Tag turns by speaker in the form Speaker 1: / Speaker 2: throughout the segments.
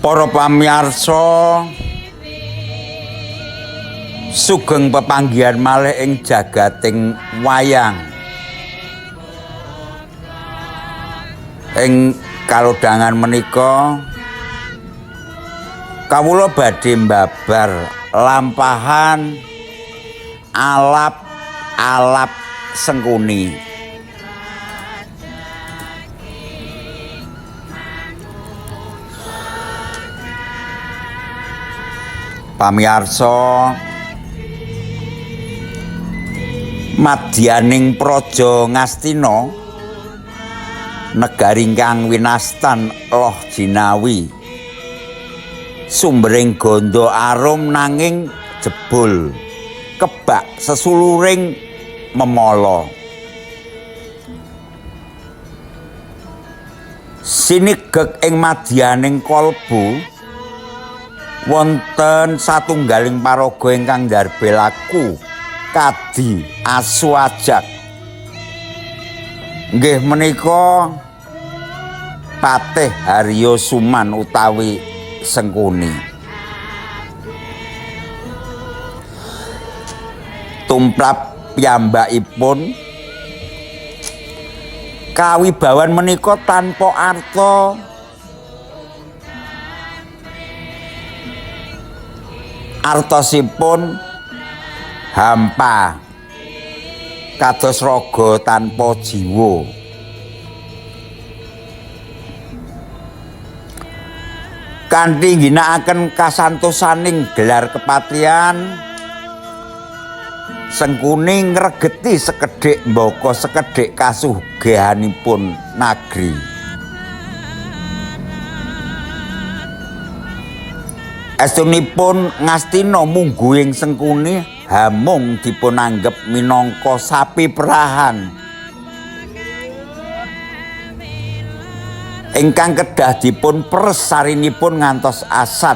Speaker 1: Para pamirsa, sugeng pepanggihan malih ing jagating wayang. Ing kalodhangan menika kawula badhe mbabar lampahan alap-alap Sengkuni. Pamirsa, madyaning praja Ngastina, negari ingkang winastan Loh Jinawi, sumbering ganda arum nanging jebul, kebak sesuluring memala. Sinigeg ing madyaning kalbu wonten satunggaling paraga ingkang ndarbe laku Kadi Aswajak. Nggih menika Patih Haryo Suman utawi Sengkuni. Tumrap piyambakipun kawibawan menika tanpa arta artosipun hampa kados raga tanpa jiwa. Kanthi ngginakaken kasantosaning gelar kepatrian, Sengkuni ngregeti sekedhik mbaka sekedhik kasugihanipun nagri. Estunipun Ngastina mungguing Sengkuni hamung dipunanggep minangka sapi perahan ingkang kedah dipun peres sarinipun ngantos asat.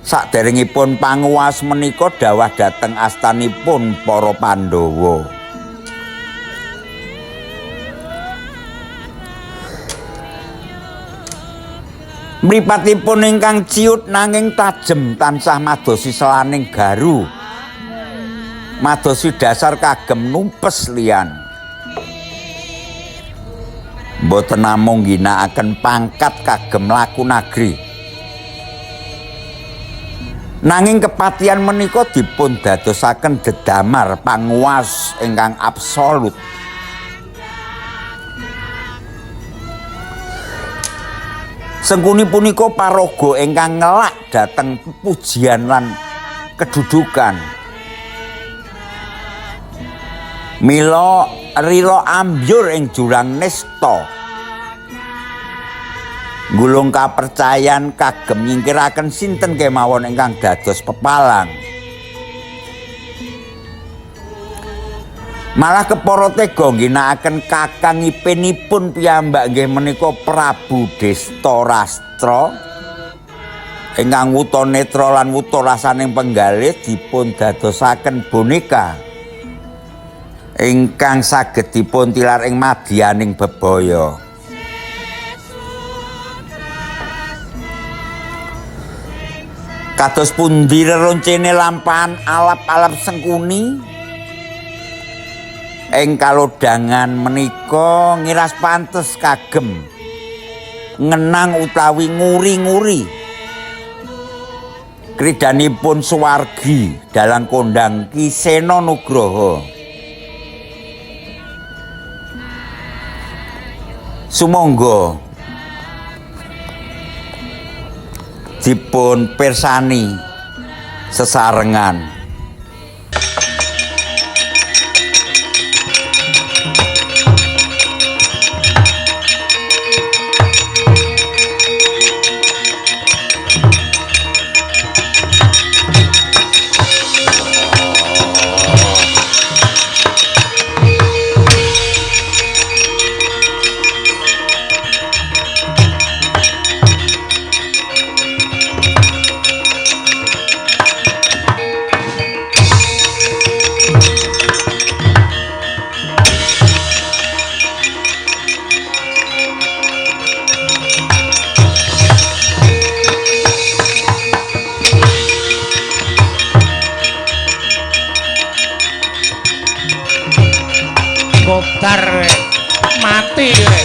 Speaker 1: Saderengipun panguwas menika dawah dhateng astanipun para Pandhawa. Mripatipun ingkang ciut nanging tajem tansah madosi selaning garu, madosi dasar kagem numpes liyan. Mboten namung ngginakaken pangkat kagem laku nagri, nanging kepatihan menika dipun dadosaken dedamar panguwas ingkang absolut. Sengkuni punika paraga ingkang ngelak dhateng pujian lan kedudukan. Mila rila ambyur ing jurang nista. Gulung kapercayan kagem nyingkiraken sinten kemawon ingkang dados pepalang. Malah kepara tega ngginakaken kakang ipinipun piyambak nggih menika Prabu Destarastra ingkang wuta netra lan wuta rasaning penggalih dipun dadosaken boneka ingkang saged dipun tilar ing madyaning bebaya. Kados pundi reroncene lampahan alap-alap Sengkuni Ing kalodhangan menika ngiras pantes kagem ngenang utawi nguri-nguri kridanipun Suwargi dalang kondang Ki Sena Nugraha. Sumangga dipun pirsani sesarengan.
Speaker 2: Kotar mati we.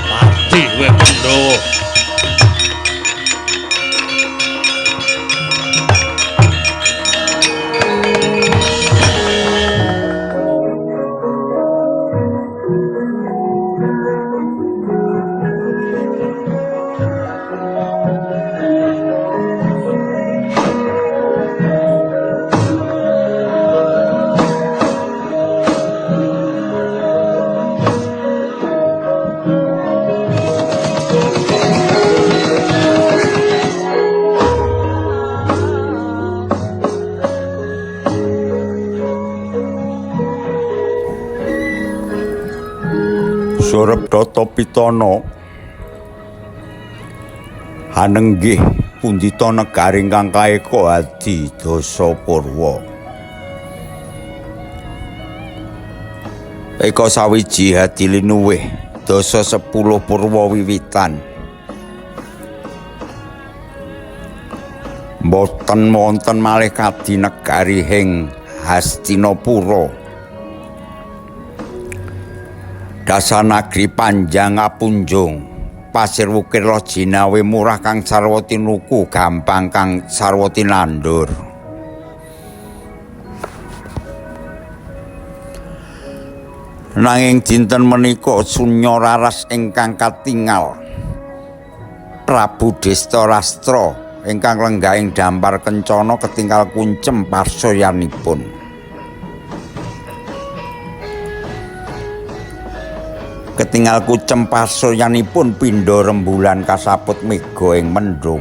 Speaker 2: Mati we Pandhawa. Surabdata Pitana hanenggih pundhita negari ingkang kaeka adi Dasa Purwa. Eka sawiji hadi linuwih Dasa 10 Purwa wiwitan. Mboten wonten malih kadi negari ing Hastinapura. Dasanagri panjang apunjung, pasir wukir loh jinawe murah kang sarwa tinuku, gampang kang sarwa tinandur. Nanging dinten menika sunya raras ingkang katingal Prabu Destarastra ingkang lenggahing dampar kencana ketinggal kuncem parsoyanipun. Ketinggal kucem parsoyanipun pindha rembulan kasaput mega ing mendung.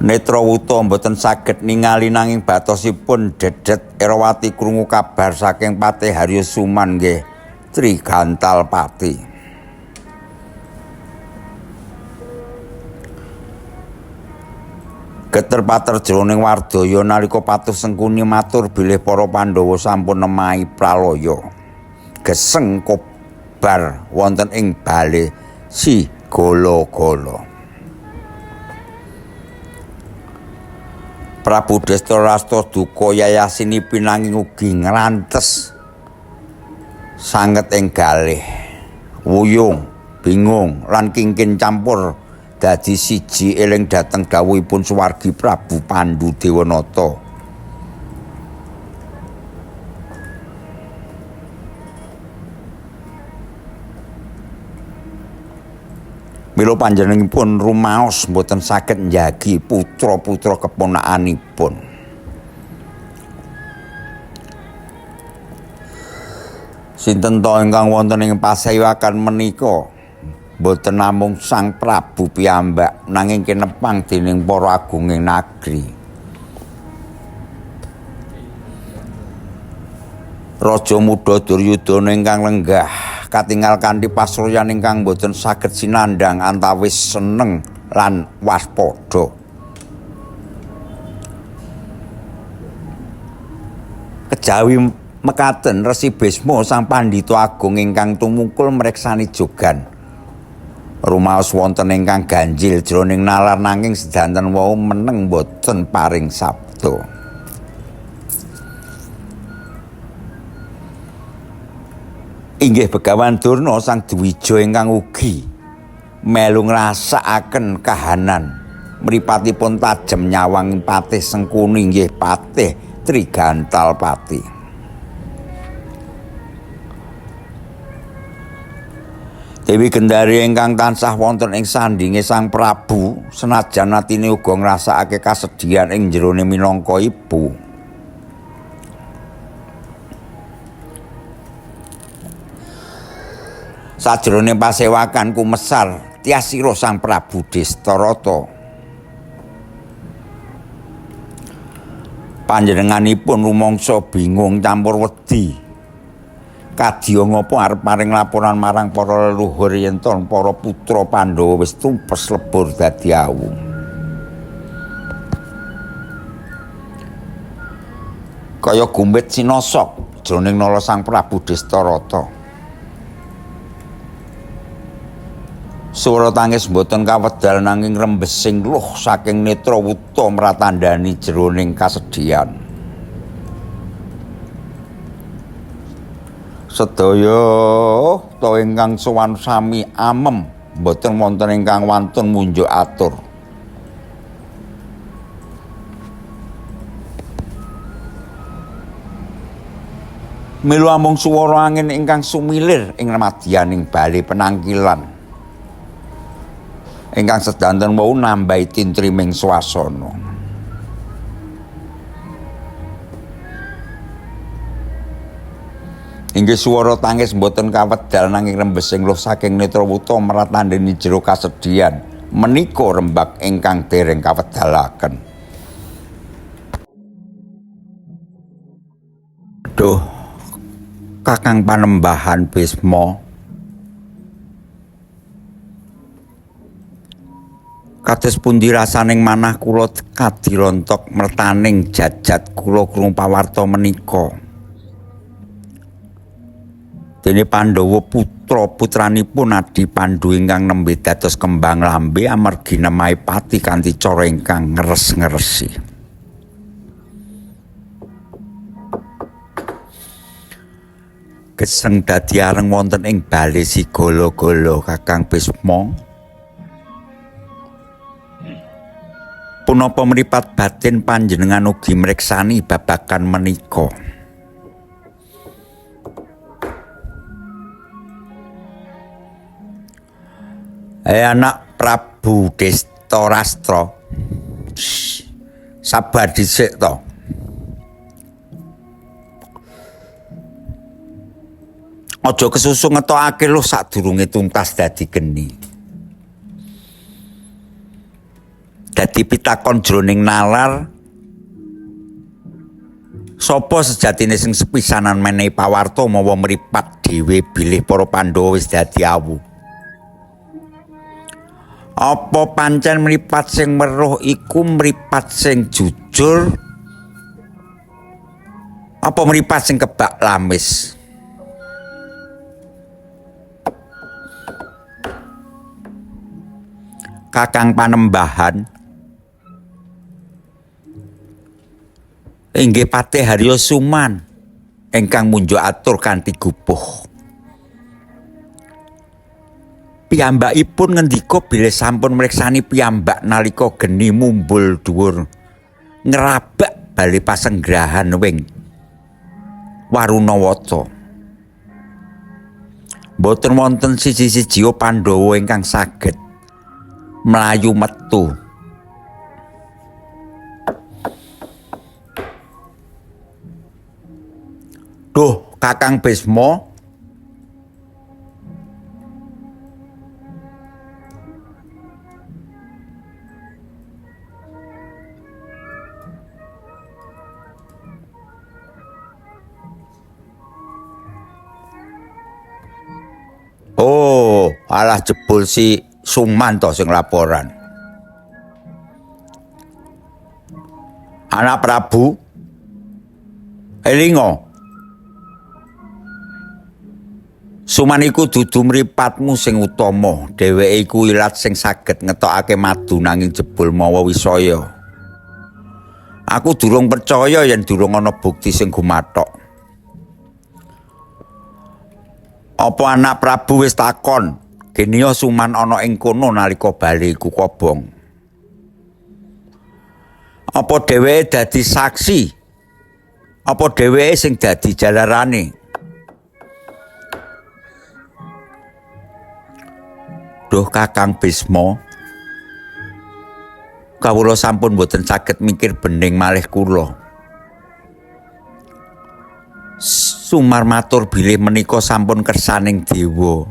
Speaker 2: Netra wuta mboten saged ningali nanging batosipun dedet Erawati krungu kabar saking Patih Haryasuman nggih Trigantalpati. Keterpater jroning wardaya nalika patuh Sengkuni matur bilih para Pandhawa sampun nemahi pralaya geseng kobar wonten ing bale si Gala-gala. Prabu Destarastra duka yayasini pinanging ugi ngrantes sanget ing galih wuyung bingung lan kingkin campur dadi siji eling dhateng dawuhipun Suwargi Prabu Pandhu Dewanata. Mila panjenenganipun rumaos mboten saged njagi putra-putra keponakanipun. Sinten ta ingkang wonten ing pasayakan menika? Boten namung Sang Prabu piyambak nanging kinepang dening para agunging nagri. Raja Muda Duryudana ingkang lenggah katingal kanthi pasryan ingkang boten saged sinandhang antawis seneng lan waspada. Kejawi mekaten Resi Bisma Sang Pandhita Agung ingkang tumungkul mreksani jogan rumaos wonten ingkang ganjil jroning nalar nanging sedanten wau meneng boten paring sabda. Inggih Begawan Durna sang Dwija ingkang ugi melu ngrasakaken kahanan mripatipun tajem nyawang Patih Sengkuni inggih Patih Trigantal Pati. Dewi Gendari ingkang tansah wonten ing sandinge Sang Prabu senajan atine uga ngrasakake kasedihan ing jerone minangka ibu. Sajroning pasewakan kumesar tiasira Sang Prabu Destarata. Panjenenganipun rumangsa bingung campur wedi. Kadya ngapa arep paring laporan marang para leluhur yen para putra Pandhawa wis tumpes lebur dadi awu. Kaya gumbit sinasok jroning nala Sang Prabu Destarata. Swara tangis boten kawedal nanging rembesing luh saking netra wuta mratandani jroning kasedihan. Sedaya ta ingkang sowan sami amem boten wonten ingkang wantun munjuk atur. Milu amung swara angin ingkang sumilir ing madyaning bali penangkilan. Ingkang sedanten wau nambahi tintriming swasana. Inggih swara tangis boten kawedal nanging rembesing luh saking netra wuta mratandani jero kasedihan menika rembag ingkang dereng kawedalaken. Duh, Kakang Panembahan Bisma, kados pundi rasaning manah kula kadirontok mertaning jajat kula krung pawarta menika. Dene Pandhawa putra-putranipun Adi Pandhu ingkang nembe dados kembang lambe amargi nemahi pati kanthi cara ingkang ngeres-ngeresi. Geseng dadi areng wonten ing bale Sigala-gala Kakang Bisma. Punapa mripat batin panjenengan ugi mriksani babagan menika? Anak Prabu Destarastra, sabar dhisik to. Aja kesusu ngetokake lho sadurunge tuntas dadi geni. Dadi pitakon jroning nalar, sapa sejatine sing sepisanan menehi pawarta mawa mripat dhewe bilih para Pandhawa wis dadi awu? Apa pancen mripat sing weruh iku mripat sing jujur? Apa mripat sing kebak lamis? Kakang Panembahan, inggih Patih Harya Suman ingkang munjuk atur kanthi gupuh. Piyambakipun ngendika bilih sampun mriksani piyambak nalika geni mumbul dhuwur ngrabak bali pasenggrahan wing Warunawata. Boten wonten siji-siji Pandhawa ingkang saged mlayu metu. Duh, Kakang Bisma, oh, alah jebul si Suman to sing laporan. Anak Prabu, elingo. Suman iku dudu mripatmu sing utama, dheweke iku ilat sing saged ngetokake madu nanging jebul mawa wisaya. Aku durung percaya yen durung ana bukti sing gumathok. Apa anak Prabu wis takon, Genia Suman ana ing kono nalika bali iku kobong. Apa dheweke dadi saksi? Apa dheweke sing dadi jalarane? Duh Kakang Bisma, kawula sampun boten saged mikir bening malih kula. Sumar matur bilih menika sampun kersaning dewa.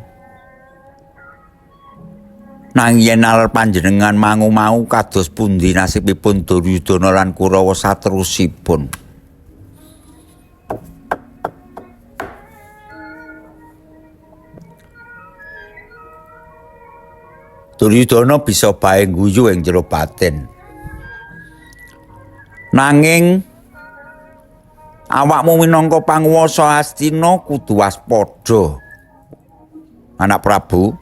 Speaker 2: Nanging yen nalar panjenengan mau kados pundi nasibipun Duryudana lan Kurawa saterusipun. Duryudana bisa bae guyu ing jero batin. Nanging awakmu minangka panguwasa Hastina kudu waspada. Anak Prabu,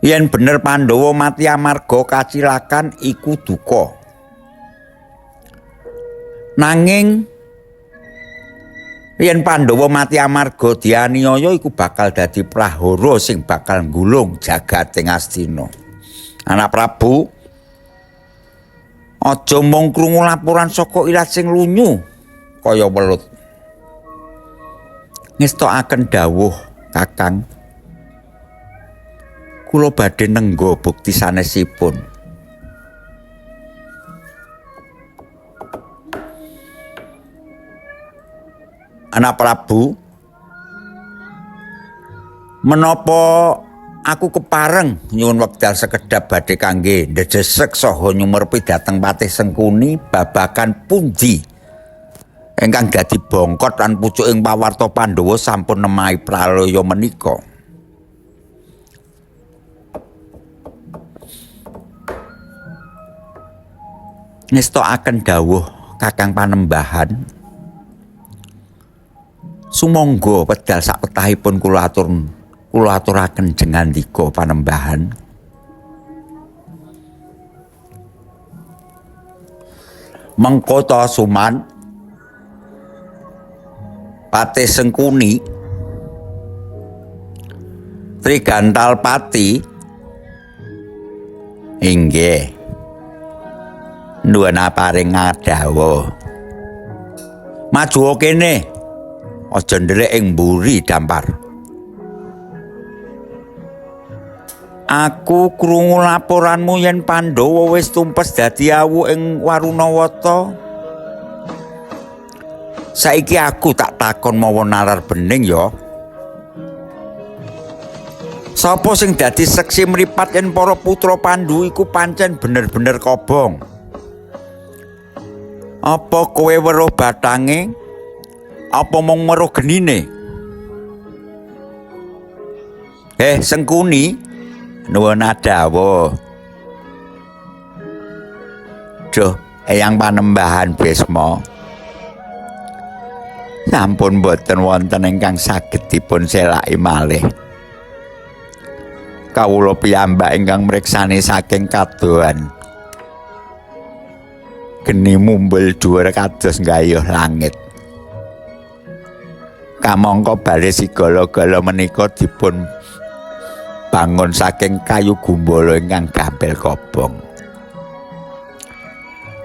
Speaker 2: yen bener Pandhawa mati amarga kacilakan iku duka. Nanging yen Pandhawa mati amarga dianiaya iku bakal dadi prahara sing bakal nggulung jagating Hastina. Anak Prabu, aja mung krungu laporan saka ilat sing lunyu kaya welut. Ngestokaken dawuh, Kakang. Kula badhe nengga bukti sanesipun. Anak Prabu, menapa aku kepareng nyuwun wekdal sekedhap badhe kangge ndedhesek saha nyumerpi dhateng Patih Sengkuni babagan pundi ingkang dadi bongkot lan pucuking pawarta Pandhawa sampun nemahi pralaya menika. Ngestokaken dawuh Kakang Panembahan. Sumangga wedal sapetahipun kula aturaken jengandika Panembahan. Mengko ta Suman, Patih Sengkuni, Trigantal Pati, inggih nuwun paring ngadawa. Maju kene. Aja ndelik ing mburi dampar. Aku krungu laporanmu yen Pandhawa wis tumpes dadi awu ing Warunawata. Saiki aku tak takon mawa nalar bening ya. Sapa sing dadi seksi mripat yen para putra Pandhu iku pancen bener-bener kobong? Apa kowe weruh batange? Apa mung weruh genine? Sengkuni, nuwun dawuh. Duh, Eyang Panembahan Bisma. Sampun boten wonten ingkang saged dipun selaki malih. Kawula piyambak ingkang mriksani saking kadohan. Geni mumbul dhuwur kados nggayuh langit. Kamangka bale sigala-gala menika dipun bangun saking kayu gumbala ingkang gampil kobong.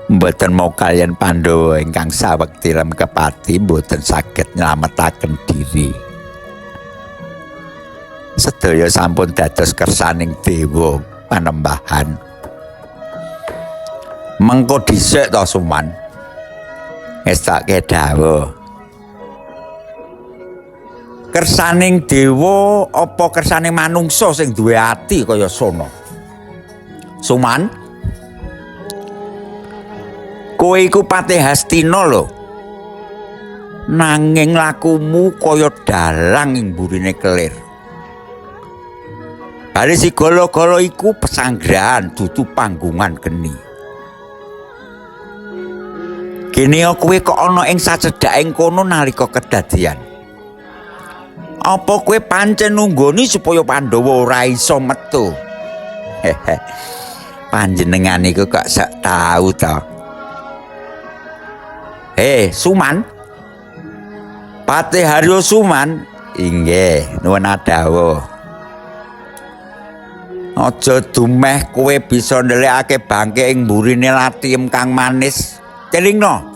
Speaker 2: Mboten mau kalian Pandhawa ingkang sawekti lem kepati mboten saged nylametaken diri. Sedaya sampun dados kersaning dewa Panembahan. Mengko dhisik ta Suman. Ngestake dawuh. Kersaning dewa apa kersaning manungsa sing duwe ati kaya sono? Suman, kowe iku Patih Hastina lho. Nanging lakumu kaya dalang ing burine kelir. Bali sigala-gala iku pesanggrahan dudu panggungan geni. Kene kowe kok ana ing sacedhaking kono nalika kedadian.
Speaker 1: Apa kowe pancen nunggoni supaya Pandhawa ora iso metu? Panjenengan iku kok sak tau to. Suman. Patih Haryo Suman, inggih nuwun dawuh. Aja dumeh kowe bisa ndelikake bangke ing mburine Latiem kang manis. Celingno.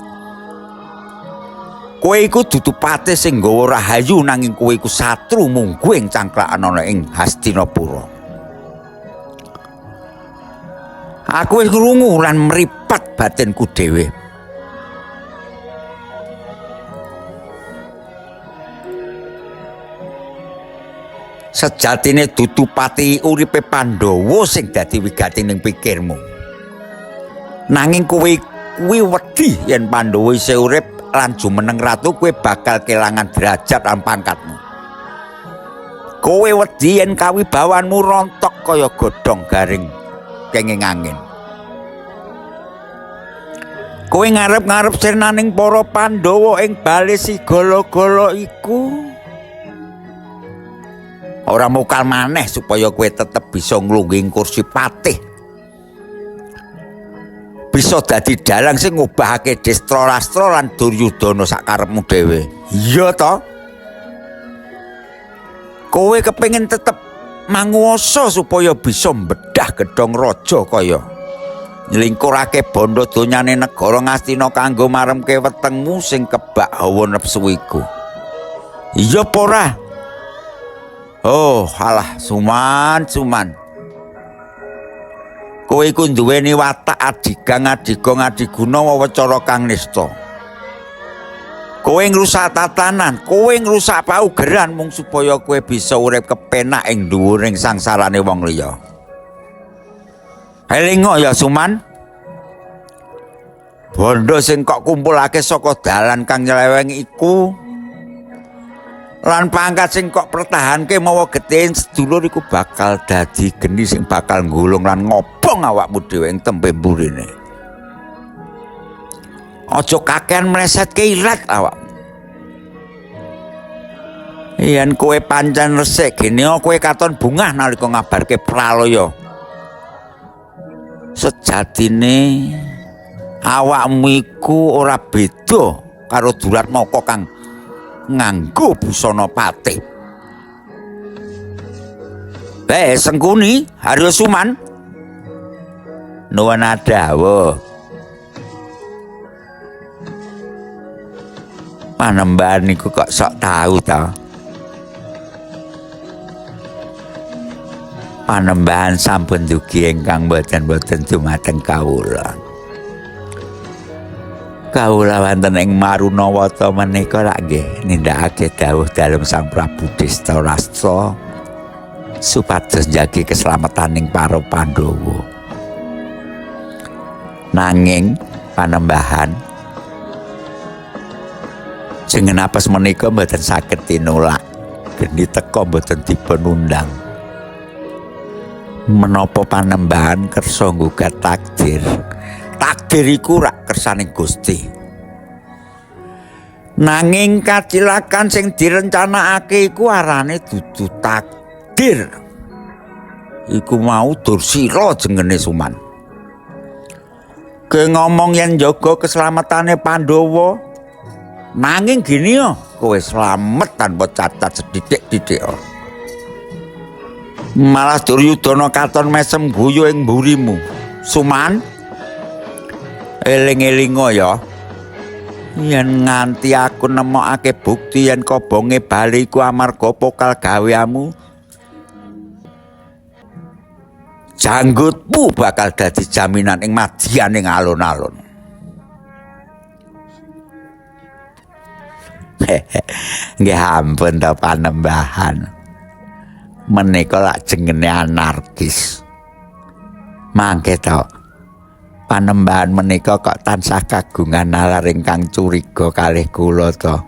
Speaker 1: Kowe iku dudu patih sing nggawa rahayu nanging kowe iku satru mungguing cangkrakan ana ing Hastinapura. Aku wis krungu lan mripat batinku dhewe. Sejatine dudu pati uripe Pandhawa sing dadi wigatining pikirmu. Nanging kowe kuwi wedi yen Pandhawa isih urip lan jumeneng ratu kowe bakal kelangan derajat lan pangkatmu. Kowe wedi yen kawibawanmu rontok kaya godhong garing kenging angin. Kowe ngarep-ngarep sirnaning para Pandhawa ing bale sigala-gala iku. Ora mokal maneh supaya kowe tetep bisa nglungging kursi patih. Bisa dadi dalang sing ngubahake Destra lan Duryudana sakarepmu dhewe. Iya to? Kowe kepengin tetep manguwasa supaya bisa mbedah gedhong raja kaya nylingkurake bondo donyane negara Ngastina kanggo maremke wetengmu sing kebak hawa nepsu iku. Iya apa ora? Oh, alah Suman. Kowe iku duweni watak adiguna wacara kang nista. Kowe ngrusak tatanan, kowe ngrusak paugeran mung supaya kowe bisa urip kepenak ing dhuwuring sangsarane wong liya. Elingo ya Suman. Bondo sing kok kumpulake saka dalan kang nyeleweng iku lan pangkat sing kok pertahanke mawa getih sedulur iku bakal dadi geni sing bakal nggulung lan ngobong awakmu dhewe ing tembe mburine. Aja kakean mlesetke ilat awakmu. Yen kowe pancen resik gene kowe katon bungah nalika ngabarke pralaya. Sejatine awakmu iku ora beda karo Duratmaka kang nganggo busana patih. Sengkuni Haryo Suman. Nuwun dawuh. Panembahan niku kok sok tahu ta. Panembahan sampun dugi ingkang boten dumateng kawula. Kawula wonten ing Marunawata menika lak nggih nindakake dawuh dalem Sang Prabu Destarastra supados njagi keselametaning para Pandhawa. Nanging panembahan jeneng apes menika mboten saged tinulak. Geni teka mboten dipun undang. Menapa panembahan kersa nggugat takdir. Takdir iku rak kersaning Gusti. Nanging kacilakan sing direncanakake iku arane dudu takdir. Iku mau Dursila jengene Suman. Ke ngomong yen njaga keselamatane Pandhawa. Nanging gini yo, kowe slamet tanpa cacat sedidik-didik. Malah Duryudana katon mesem guyu ing mburimu. Suman, eling-elingo ya. Yen nganti aku nemokake bukti yen kobonge bali iku amarga pokal gaweamu, janggutmu bakal dadi jaminan ing madyaning alun-alun. Nggih ampun ta panembahan. Menika lak jengene anarkis. Mangke to. Panembahan menika kok tansah kagungan nalar ingkang curiga kalih kula to.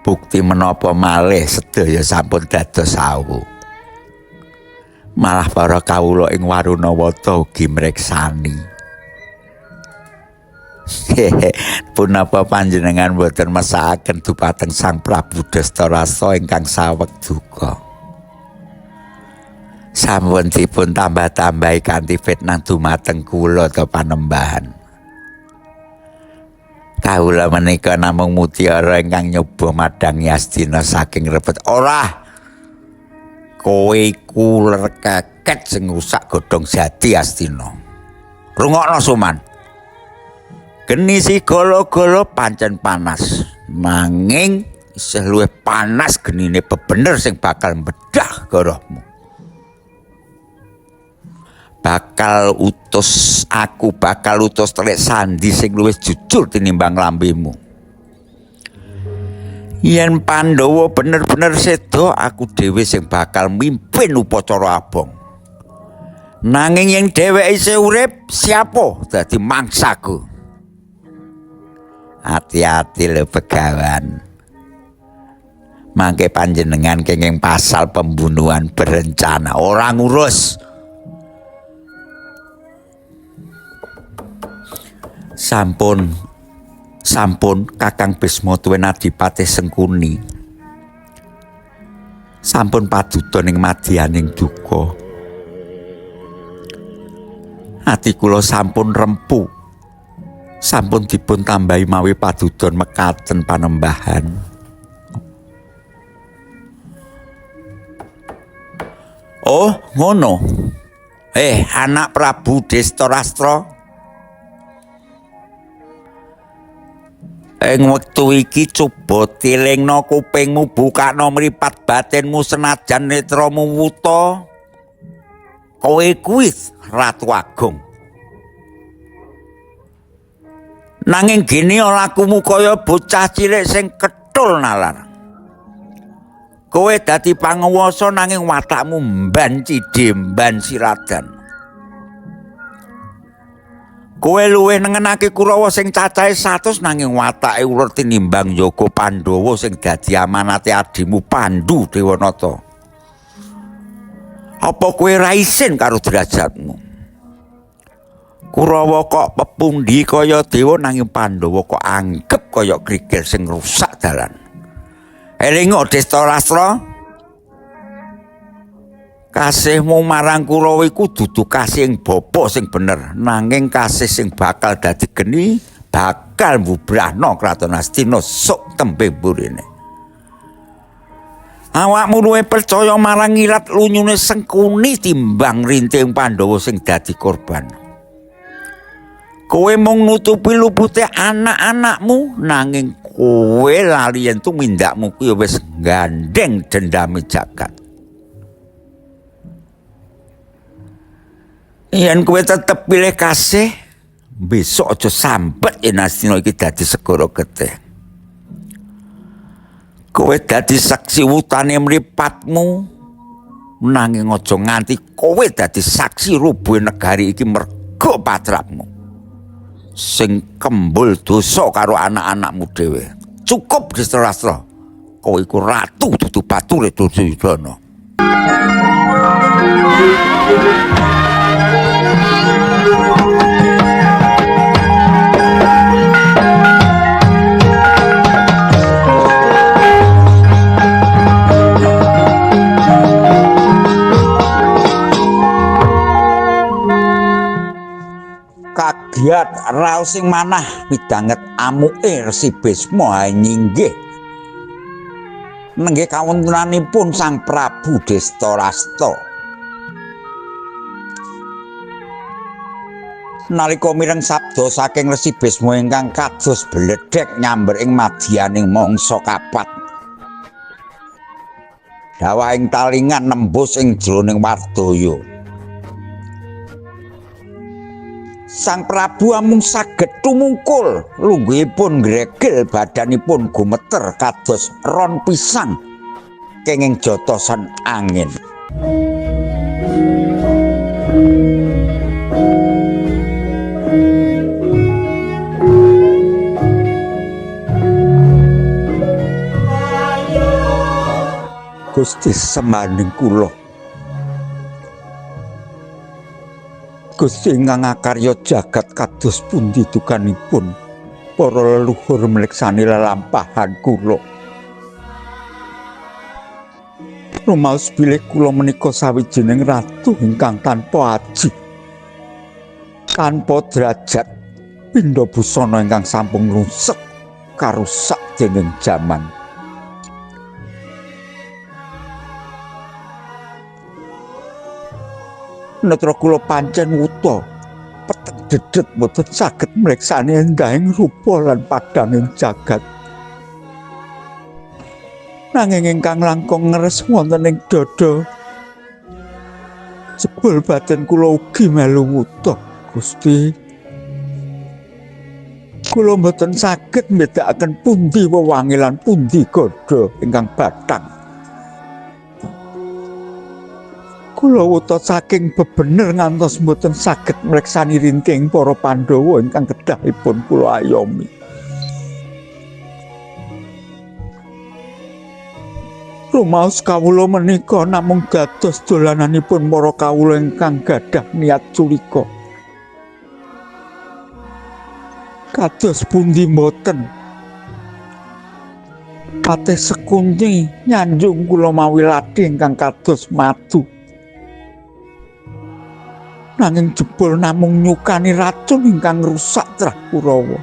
Speaker 1: Bukti menapa malih sedaya sampun dados sawu. Malah para kawula ing Warunawata ugi mreksani. Punapa panjenengan boten mesakaken dumateng Sang Prabu Dastarasa ingkang saweg duka. Sampun dipun tambah-tambahi kanthi fitnah dumateng kula ta Panembahan. Kawula menika namung mutiara ingkang nyoba madangi Astina saking rebet. Ora, kowe iku keket sing rusak godhong jati Astina. Rungokno Suman. Geni si golo-golo pancen panas, nanging isih luwih panas genine bebener sing bakal mbedah gorohmu. Aku bakal utus telik sandi sing luwih jujur tinimbang lambemu. Yen Pandhawa bener-bener sedo, aku dhewe sing bakal mimpin upacara abong. Nanging yen dheweke isih urip, siapa dadi mangsaku? Hati-hati lho Begawan. Mangke panjenengan kenging pasal pembunuhan berencana, ora ngurus. Sampun Kakang Bisma tuwin Adipati Sengkuni. Sampun paduka ning madyaning duka. Ati kula sampun rempu. Sampun dipun tambahi mawi padudon mekaten Panembahan. Oh, ngono. Anak Prabu Dastarastra. Ing wektu iki coba tilingno kupingmu, bukakno mripat batinmu senajan netramu wuta. Kowe kuwi Ratu Agung. Nanging gini lakumu kaya bocah cilik sing kethul nalar. Kowe dadi panguwasa nanging watakmu mban cidhe mban siradan. Kowe luwih nengenake Kurawa sing cacahe 100 nanging watake ulur tinimbang Yaga Pandhawa sing dadi amanate adimu Pandhu Dewanata. Apa kowe ra isin karo derajatmu? Kurawa kok pepundi kaya dewa nanging Pandhawa kok anggep kaya krikil sing rusak dalan. Elinga Dastarastra. Kasihmu marang Kurawa iku dudu kasih ing bapa sing bener, nanging kasih sing bakal dadi geni bakal mbubrahno kraton Astina sok tembe burine. Awakmu luwih percaya marang ngilat lunyune Sengkuni timbang rinting Pandhawa sing dadi korban. Kowe mung nutupi lupute anak-anakmu, nanging kowe lali yen tumindakmu kuwi wis gandeng dendame jagat. Yen kowe tetep pilih kasih, besok aja sambet yen Astina iki dadi segara getih. Kowe dadi saksi wutane mripatmu, nanging aja nganti kowe dadi saksi rubuhe negari iki merga patrapmu. Sing kembul dosa karo anak-anakmu dhewe. Cukup Dastarastra. Kowe iku ratu dudu bature Duryudana. Kagiat raos sing manah midhanget amuke Resi Bisma nyinggih nenggih kawontenanipun Sang Prabu Dastarastra. Nalika mireng sabda saking Resi Bisma ingkang kados bledhek nyamber ing madyaning mangsa kapat, dawahing talingan nembus ing jroning wardaya. Sang Prabu amung saged tumungkul, lungguhipun gregel, badanipun gumeter kados ron pisang kenging jotosan angin. Gusti semaning kula,
Speaker 2: Gusti ingkang ngakarya jagat kados pundi dukanipun para leluhur mleksani lelampahan kula. Rumaos bilih kula menika sawijining ratu ingkang tanpa aji, tanpa derajat, pindha busana ingkang sampun rusak karusak dening jaman. Netra kula pancen wuta, peteng dedet boten saged mreksani endahing rupa lan padhanging jagat. Nanging ingkang langkung ngeres wonten ing dada, jebul batin kula ugi melu wuta, Gusti. Kula mboten saged mbedakaken pundi wewangi lan pundi gada ingkang bathang. Kula wuta saking bebener ngantos mboten saged mreksani rinting para Pandhawa ingkang kedahipun kula ayomi. Rumaos kawula menika namung dados dolananipun para kawula ingkang gadah niat culika. Kados pundi mboten patih Sekunti nyanjung kula mawi ladhi ingkang kados madu. Nanging jebul namung nyukani racun ingkang rusak trah Kurawa.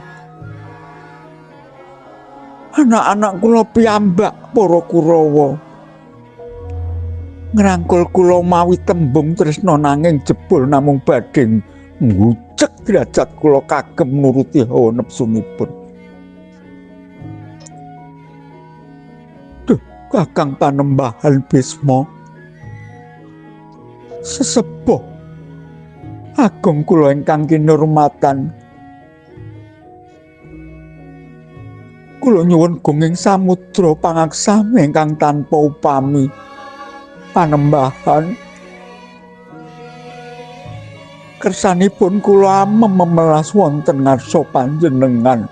Speaker 2: Anak-anak kula piyambak para Kurawa ngrangkul kula mawi tembung tresna, nanging jebul namung badhe ngucek derajat kula kagem nuruti hawa nepsunipun. Duh, Kakang Panembahan Bisma, sesepuh agung kula ingkang kinurmatan, kula nyuwun gunging samudra pangaksami ingkang tanpa upami. Panembahan, kersanipun kula memelas wonten ngarsa panjenengan.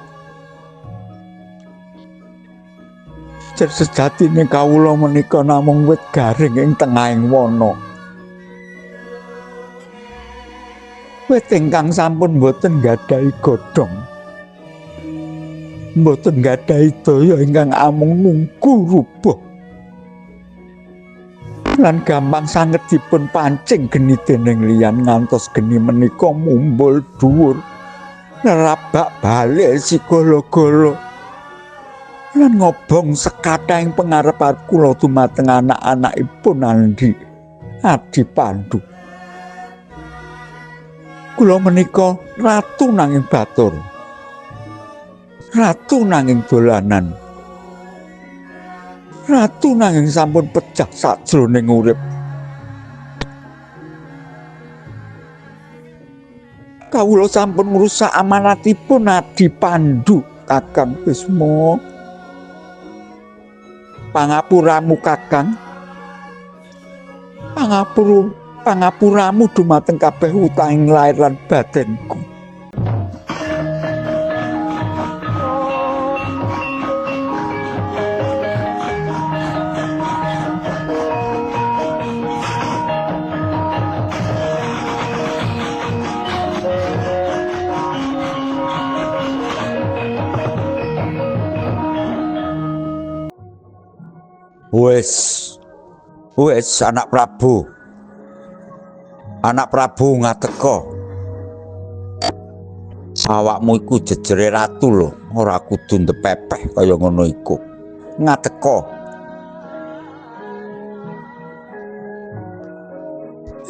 Speaker 2: Sejatine kawula menika namung wit garing ing tengahing wana. Wit ingkang sampun boten nggadhahi godhong, boten nggadhahi daya ingkang amung nunggu rubuh, lan gampang sanget dipun pancing geni dening liyan ngantos geni menika mumbul dhuwur nerabak balik sigala-gala lan ngobong sekathahing pangarep kula dumateng anak-anakipun Adi Pandu. Kula menika ratu nanging batur, ratu nanging dolanan, ratu nanging sampun pejah sajroning urip. Kawula sampun ngrusak amanatipun Adi Pandu, Kakang Bisma. Pangapuramu Kakang, pangapuramu dumateng kabeh utanging lair lan batinku. Wes anak Prabu ngateka. Awakmu iku jejere ratu lho, ora kudu ndepepeh kaya ngono iku. Ngateka.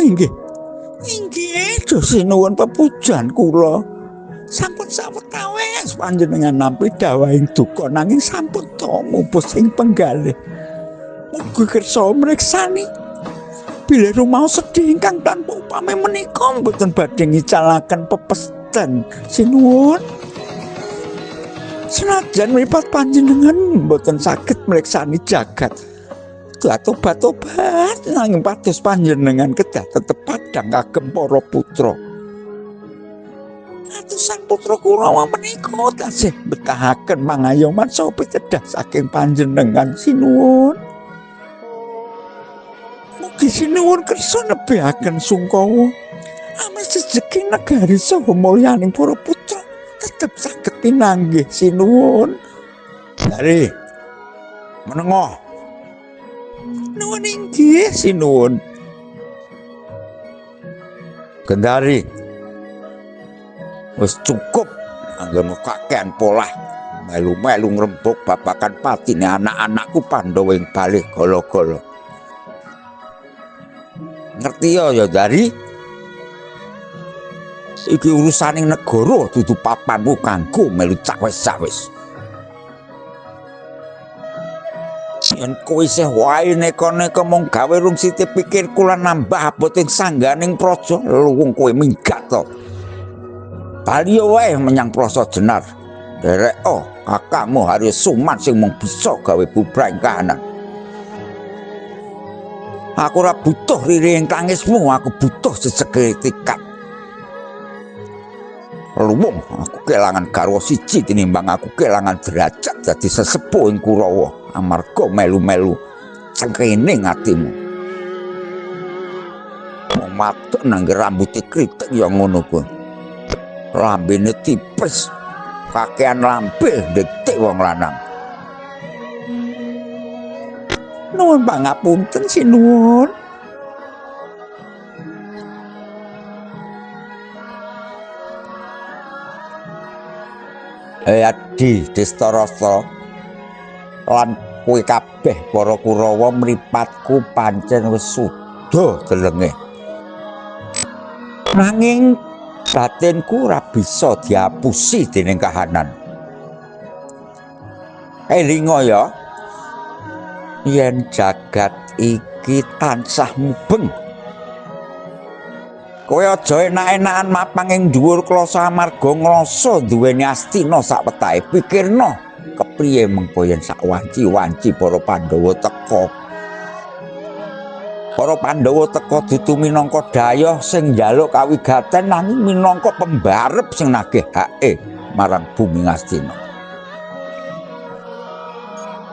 Speaker 2: Inggih, sinuwun pepujan kula. Sampun sawetawis panjenengan nampi dawahing duka, nanging sampun to mupus ing penggalih. Mugi kersa mreksani bilih rumaos sedih ingkang tanpa upami menika mboten badhe ngicalaken pepesten sinuwun. Senajan mripat panjenengan mboten saged mreksani jagat, tobat nanging pados panjenengan kedah tetep padhang kagem para putra. Atusan putra Kurawa menika tasih betahaken mangayoman saha pitedah saking panjenengan sinuwun. Mugi sinuwun kersa nebihaken sungkawa Amarga sejeki negari saha mulyaning para putra tetep saged pinanggih sinuwun. Dari menengo. Nuwun inggih sinuwun. Gendari. Wis cukup anggen kakean polah. Melu-melu ngrembug babakan patine anak-anakku Pandhawa ing balih gala-gala. Ngerti ya Dari? Iki urusaning negara dudu papanmu kanggo melu cawes-cawes. Yen kowe isih wae neka-neka mung gawe rung sithik pikirku lan nambah aboting sangganing praja, luwung kowe minggat to. Bali wae menyang Prasa Jenar. Derek kakangmu Haryo Suman sing mung bisa gawe bubrang kahanan. Aku ora butuh riring tangismu, aku butuh sesegere tikat. Luwung aku kelangan garwa siji tinimbang aku kelangan derajat dadi sesepuh ing Kurawa amarga melu-melu cengkening atimu. Wong wadon nang rambuté kriting ya ngono kuwi. Lambene tipis, kakean lampil detik wong lanang. Nuwun pangapunten sinuwun. Adi Destarasa lan kowe kabeh para Kurawa mripatku pancen wis suda delenge. Nanging batinku ora bisa diapusi dening kahanan. Elinga ya, yen jagat iki tansah mubeng. Kowe aja enak-enakan mapang ing dhuwur klasa amarga ngrasa duweni Astina sak wetahe. Pikirna kepriye mengko yen sak wanci-wanci para Pandhawa teka. Para Pandhawa teka dudu minangka dhayoh sing njaluk kawigaten nanging minangka pembarep sing nagih hake marang bumi Astina.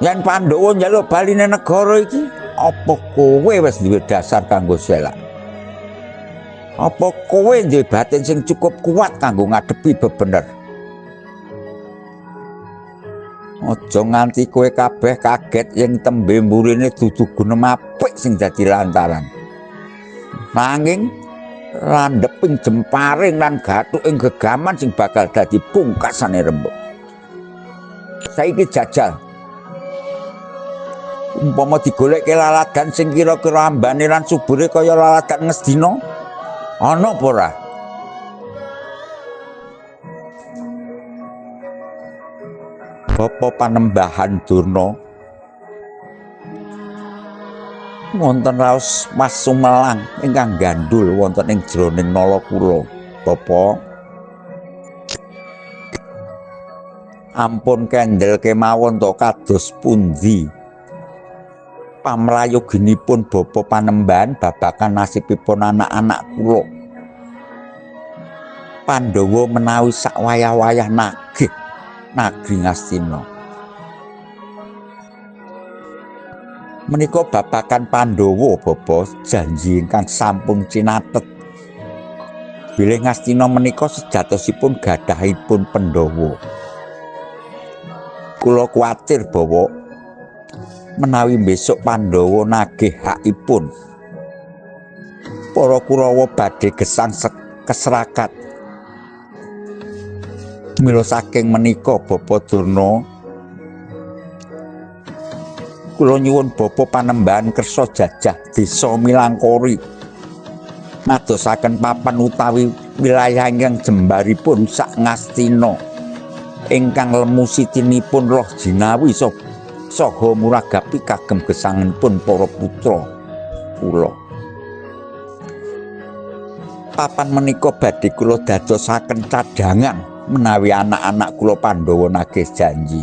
Speaker 2: Yen Pandhawa njaluk baline negara iki, apa kowe wis duwe dasar kanggo selak? Apa kowe duwe batin sing cukup kuat kanggo ngadepi bebener? Aja nganti kowe kabeh kaget yen tembe mburine dudu gunem apik sing dadi lantaran. Nanging landheping jemparing lan gathuking gegaman sing bakal dadi pungkasane rembug. Saiki jajal. Umpama digoleke lalagan sing kira-kira ambane lan subure kaya lalagan Ngastina, ana apa ora? Bapa Panembahan Durna wonten raos Mas Sumelang ingkang gandul wonten ing jroning Nalakula. Bapa ampun kendel kemawon to kados pundi pamrayoginipun Bapa Panembahan babakan nasibipun anak-anak kula. Pandhawa menawi sak wayah-wayah nagih Nagri Ngastina. Menika babakan Pandhawa Bapa janji ingkang sampun cinatet. Bilih Ngastina menika sejatosipun gadahipun Pandhawa. Kula kuwatir Bawa menawi besok Pandhawa nagih hakipun, para Kurawa badhe gesang keserakat. Mila saking menika Bapa Durna kula nyuwun Bapa Panembahan kersa jajah desa Milangkori madosaken papan utawi wilayah ingkang jembaripun sak Ngastina ingkang lemu sitinipun roh jinawi saha muragapi kagem gesanganipun para putra kula. Papan menika badhe kula dadosaken cadangan menawi anak-anak kula Pandhawa nagih janji.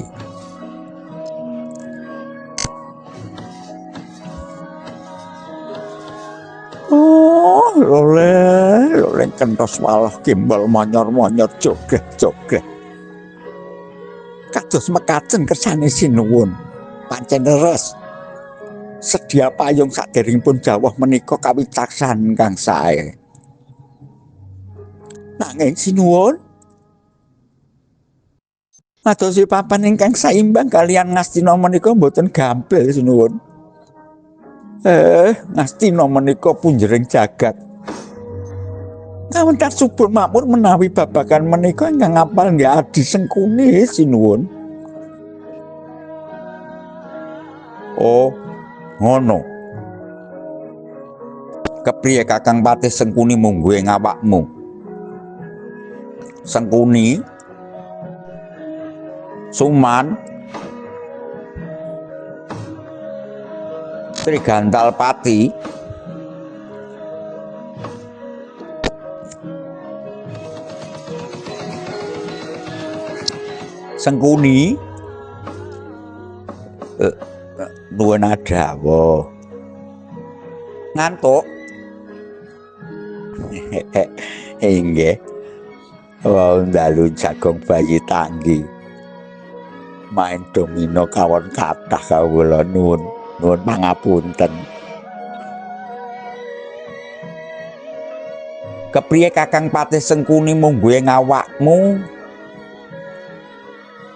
Speaker 2: Oh, loleh kentos walah kimbal monyor-monyor jogeh-jogeh. Kados mekaten kersane sinuwun. Pancen leres. Sedia payung saderengipun jawah menika kawicaksan kang sae.
Speaker 1: Nanging sinuwun madosi papan ingkang saimbang kalian Ngastina menika mboten gampil sinuwun. Ngastina menika punjering jagat. Kawentar subur makmur menawi babagan menika ingkang ngapal nggih Adi Sengkuni sinuwun. Oh, ngono. Kepriye Kakang Patih Sengkuni munggu ing awakmu? Sengkuni Suman Trigantal Pati Sengkuni nuwun adawa ngantuk inggih wau dalu jagong bayi tanggi main domino kawon kathah kawula nuwun pangapunten. Kepriye Kakang Patih Sengkuni munggu ing awakmu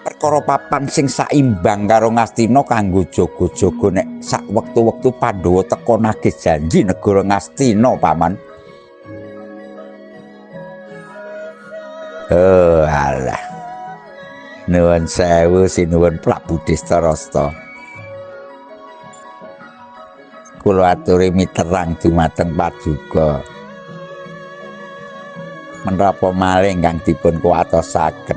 Speaker 1: perkara papan sing saimbang karo Ngastina kanggo jaga-jaga nek sak wektu-wektu Pandhawa teka nagih janji negara Ngastina paman. Oh alah. Nuwun sewu sinuwun Prabu Destarasta. Kula aturi miterang dumateng paduka. Menapa malih ingkang dipun kuwatosaken.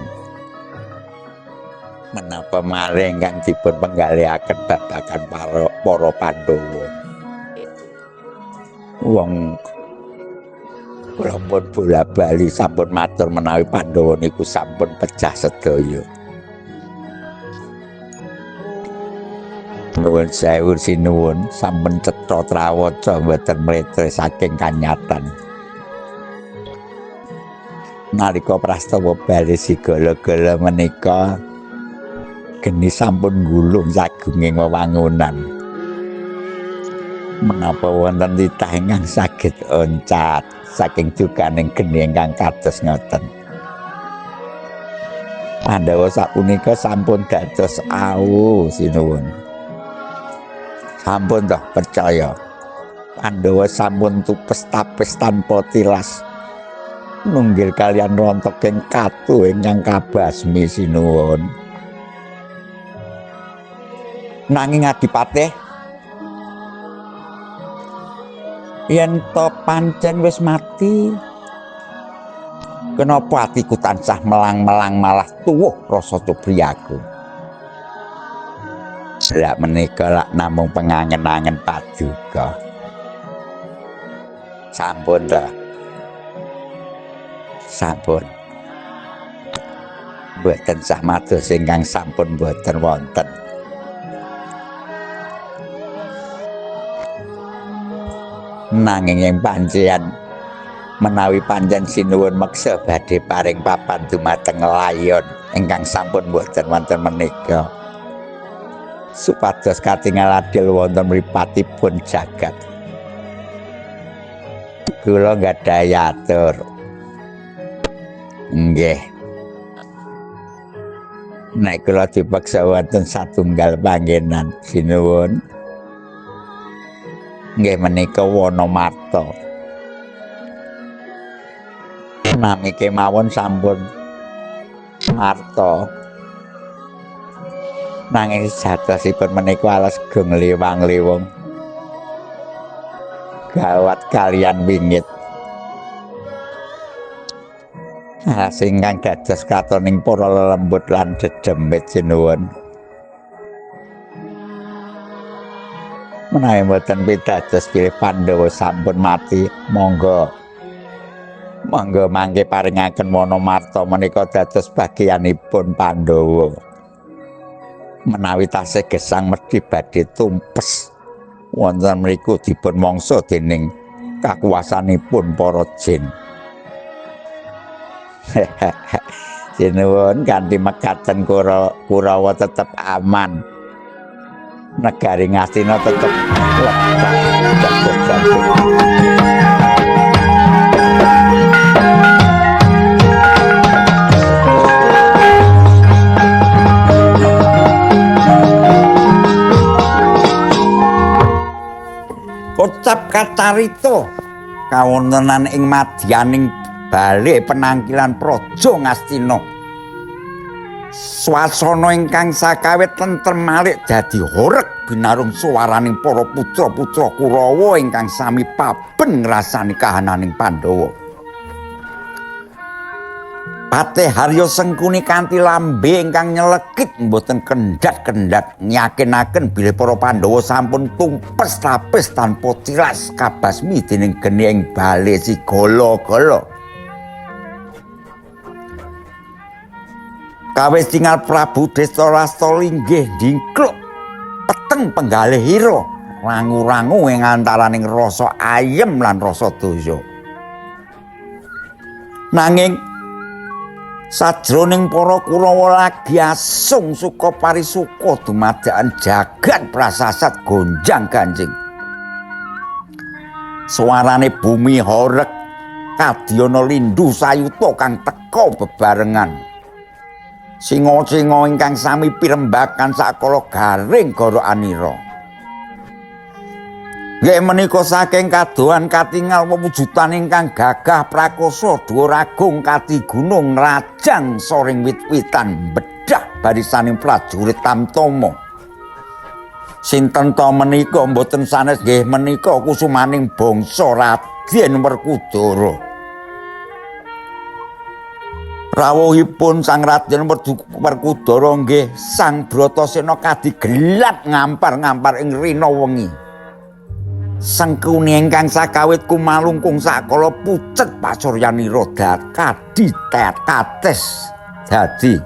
Speaker 1: Menapa malih ingkang dipun penggalihaken babagan para Pandhawa. Wong kula pun bola-bali sampun matur menawi Pandhawa niku sampun pecah sedaya. Nuwun sewu sinuwun sampun cetha trawaca mboten mletre saking kanyatan. Nalika prastawa bali sigala-gala menika geni sampun gulung sagunging wewangunan. Menapa wonten titah ingkang saged oncat saking dukaning geni ingkang kados ngoten. Pandhawa sapunika sampun dados awu sinuwun. Sampun toh percaya. Pandhawa sampun tupes tapis tanpa tilas. Nunggil kalian rontoking katu ingkang kabasmi sinuwun. Nanging Adipatih yen to pancen wis mati kenapa atiku tansah melang-melang malah tuwuh rasa cubriyaku. Lak menika lak namung pengangen-angen paduka. Sampun ta. Sampun. Mboten sah mados ingkang sampun mboten wonten. Nanging ing pancen menawi pancen sinuwun meksa badhe paring papan dumateng layon ingkang sampun mboten wonten menika. Supados katingal adil wonten mripatipun jagat. Kula gadhahi atur. Nggih. Nek kula dipaksa wonten satunggal panggenan sinuwun. Nggih menika Wonomarta. Nami kemawon sampun Marta. Nanging sejatosipun menika alas geng liwang-liwung. Gawat kalian wingit. Singkang dados katoning para lelembut lan dedemit sinuwun. Menawi mboten pitados pilih Pandhawa sampun mati, monggo mangke paringaken Wonomarta menika dados bagianipun Pandhawa. Menawi tasih gesang medhi badhe tumpes wonten mriku dipun mangsa dening kakuwasanipun para jin. Sinuwun kanthi mekaten Kurawa tetep aman. Negari Ngastina tetep letak dados jantung.
Speaker 2: ngucap kacarita kawontenan ing madyaning balik penangkilan Praja Ngastina. Swasana ingkang sakawit tentrem malih dadi horeg binarung swaraning para putra-putra Kurawa ingkang sami paben ngrasani kahananing Pandhawa. Patih Harya Sengkuni kanthi lambe ingkang nyelekit mboten kendhat-kendhat nyakinaken bilih para Pandhawa sampun tumpes tapis tanpa tilas kabasmi dening geni ing bale si gala-gala. Kawis tinggal Prabu Destarastra linggih ndingkluk peteng penggalih ira rangu-rangu ing antaraning rasa ayem lan rasa dosa. Nanging sajroning para Kurawa lagi asung suka parisuka dumadakan jagat prasasat gonjang-ganjing. Suarane bumi horeg kadyana lindu sayuta kang teka bebarengan. Singa-singa ingkang sami pirembakan sakala garing gorokanira. Nggih menika saking kadohan katingal wewujudan ingkang gagah prakoso dhuwur agung kati gunung rajang soring wit-witan bedah barisaning prajurit Tamtama. Sinten ta menika mboten sanes nggih menika kusumaning bangsa Raden Werkudara. Rawuhipun Sang Raden Werkudara nggih Sang Bratasena kadigelat ngampar-ngampar ing rina wengi. Sengkuni ingkang sakawit kumalungkung sakala pucet pasuryanira kates dadi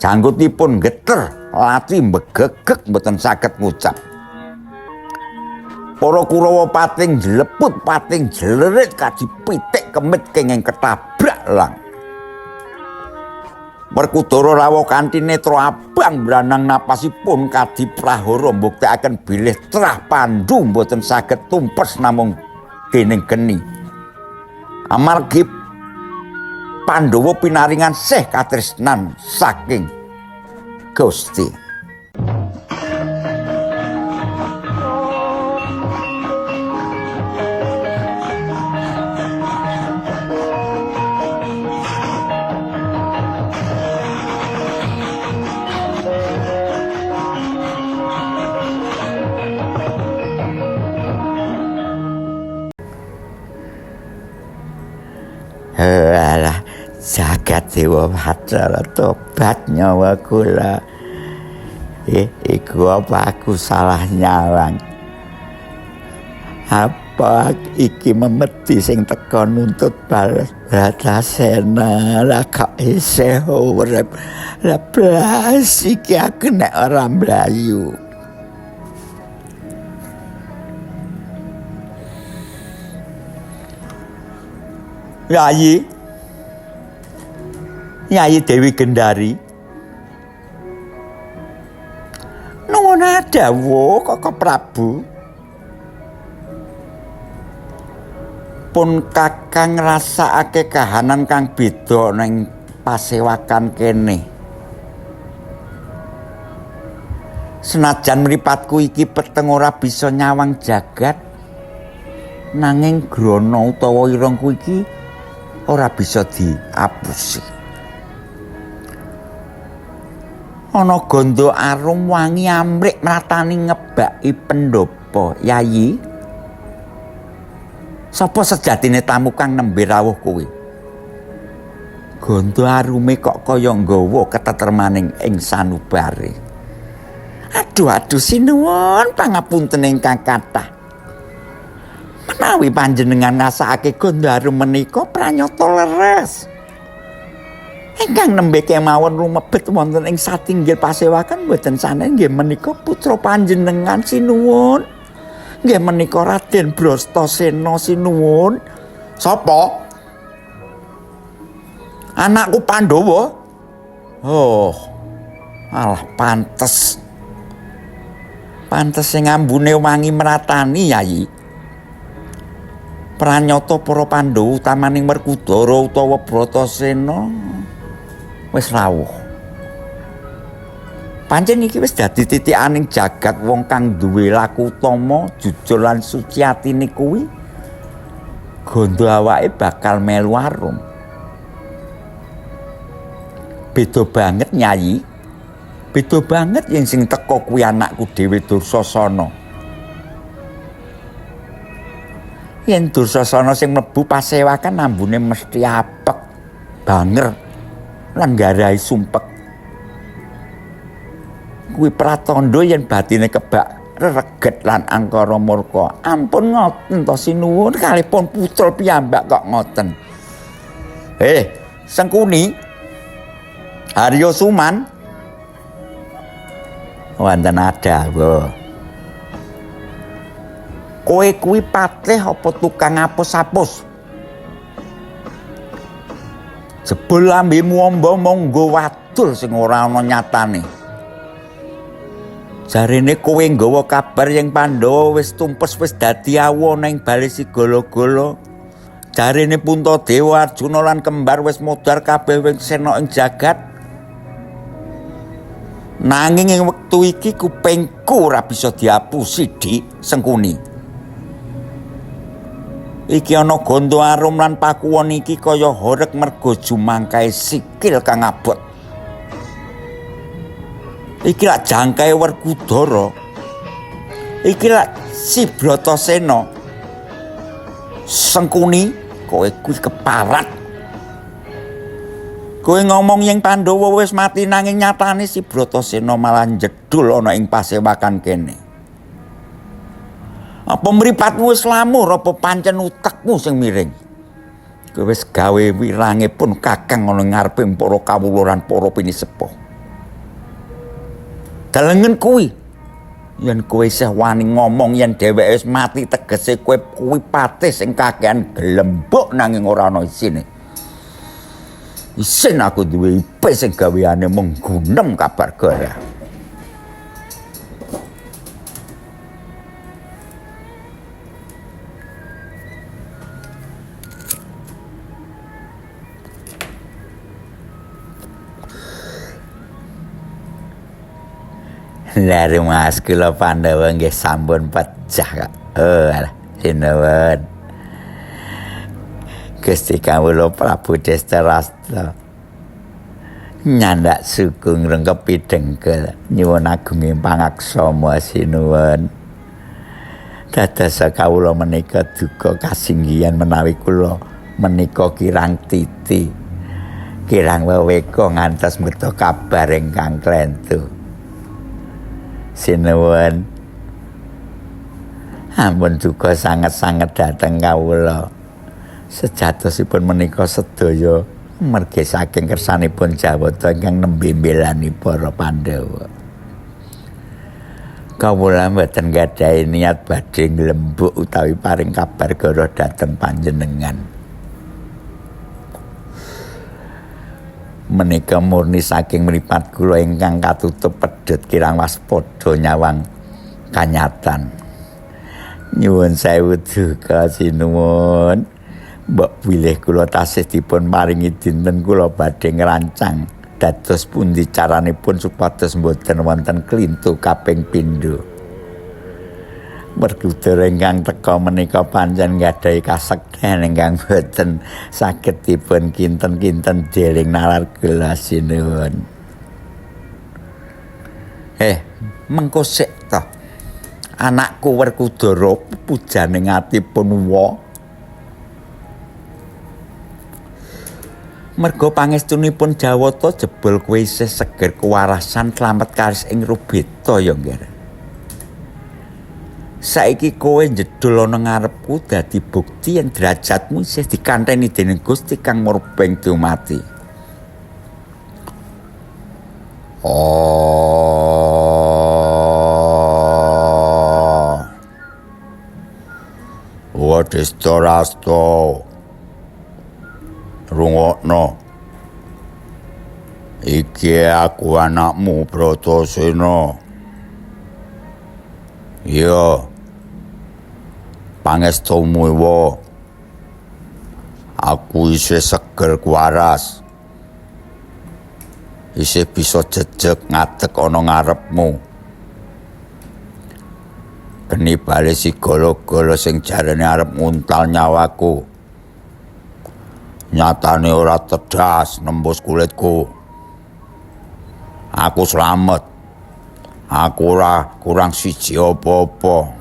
Speaker 2: janggutipun geter lati mbegegek mboten saged ngucap. Para Kurawa pating jleput pating jlerit kajipitik kemit kenging ketabrak lang. Werkudara rawuh kanthi netra abang branang napasipun kadi prahara mbuktekaken bilih trah Pandhu mboten saged tumpes namung dening geni. Amargi Pandhawa pinaringan sih katresnan saking Gusti. Alah, jagat Dewa Batara tobat nyawa kula. Iku apa aku salah nyawang? Apa iki memeti sing teka nuntut balas Bratasena lah kok isih urip. Lah blas iki aku nek ora mlayu. Yayi Dewi Gendari nuwun dawuh Kaka Prabu pun kakang ngrasakake kahanan kang beda ning pasewakan kene. Senajan mripatku iki peteng ora bisa nyawang jagat nanging grana utawa irungku iki ora bisa diapusi. Ana gondo arum wangi amrik mratani ngebaki pendopo. Yayi, sapa sejatine tamu kang nembe rawuh kuwi? Gondo arume kok kaya nggawa ketetermaning ing sanubare. Aduh sinuwun pangapunten ingkang kathah. Menawi panjenengan ngasakake gondo arum menika pranyata leres. Ingkang nembe kemawon rumebet wonten ing satinggil pasewakan mboten sanes nggih menika putra panjenengan sinuwun. Nggih menika Raden Brastasena sinuwun. Sapa? Anakku Pandhawa. Oh. Alah pantes. Pantes sing ambune wangi mratani Yayi. Pranyata para Pandhawa utamaning Werkudara utawa Bratasena wis rawuh.
Speaker 1: Pancen iki wis dadi titikaning jagat wong kang duwe laku utama, jujur lan suci atine kuwi gondo awake bakal melu arum. Beda banget Nyai. Beda banget yang sing teko kuwi anakku dhewe Dursasana. Yen Dursasana sing mlebu pasewakan ambune mesti apek, banger lan nggarai sumpek. Kuwi pratandha yen batine kebak reget lan angkara murka. Ampun ngoten to sinuwun kalipun putra piyambak kok ngoten. Sengkuni Arya Suman wonten adawa. Kowe kuwi patih apa tukang apus-apus? Jebul lambemu amba monggo wadul sing ora ana nyatane. Jarene kowe nggawa kabar yang Pandhawa wis tumpes wis dadi awa ning bali Sigala-gala. Jarene Puntadewa, Arjuna lan kembar wis modar kabeh wing sena ing jagat. Nanging ing wektu iki kupingku ora bisa diapusi, Dik Sengkuni. Iki ana gondo arum lan pakuwon iki kaya horeg mergo jumangkae sikil kang abot. Iki lak jangkae Werkudara. Iki lak si Bratasena. Sengkuni, kowe kuwi keparat. Kowe ngomong yang Pandhawa wis mati nanging nyatane si Bratasena malah jedul ana ing pasewakan kene. Apa mripatmu wis lamur apa pancen utekmu sing miring? Kowe wis gawe wirange pun kakang ana ngarepe para kawula lan para pinisepuh. Dalengen kuwi yen kowe isih wani ngomong yen dheweke wis mati tegese kowe kuwi patih sing kakehan glembuk nanging ora ana isine. Isin aku duwe IP sing gaweane mung gunem kabar gara. Lare Mas kula Pandhawa nggih sampun pecah kok. Alah sinuwun. Gusti kawula Prabu Destarastra. Nyandak sukung rengkepi dengkel nyuwun agunging pangaksama sinuwun. Dados kawula menika duka kasinggihan menawi kula menika kirang titi. Kirang weweka ngantos meta kabar ingkang klentu. Sinuwun ampun duka sanget-sanget dhateng kawula. Sejatosipun menika sedaya mergi saking kersanipun Jawata ingkang nembe mbelani para Pandhawa. Kawula mboten gadhahi niat badhe nglembuk utawi paring kabar gara dhateng panjenengan. Menika murni saking mripat kula ingkang katutup pedhot kirang waspada nyawang kanyatan. Nyuwun sewu duka sinuwun. Mbok bilih kula tasih dipun paringi dinten kula badhe ngrancang dados pundi caranipun supados mboten wonten klintu kaping pindho. Werkudara ingkang teka menika pancen nggadhahi kasekten ingkang boten saged dipun kinten-kinten dening nalar gelas sinuwun. Mengko sik to. Anakku Werkudara pujaning atipun wa. Merga pangestunipun Jawata jebul kowe isih seger kewarasan slamet karis ing Rubeta ya nggih. Saiki kowe njedul ana ngarepku dadi bukti yen derajatmu isih dikantheni dening Gusti kang murbeng dumati. Destarastra rungokno. Iki aku anakmu Bratasena. Iya. Pangestumu wa. Aku isih seger waras.
Speaker 2: isih bisa jejeg ngadeg ana ngarepmu. Geni bali si golo-golo sing jarane arep nguntal nyawaku. Nyatane ora tedas nembus kulitku. Aku slamet. Aku ora kurang siji apa-apa.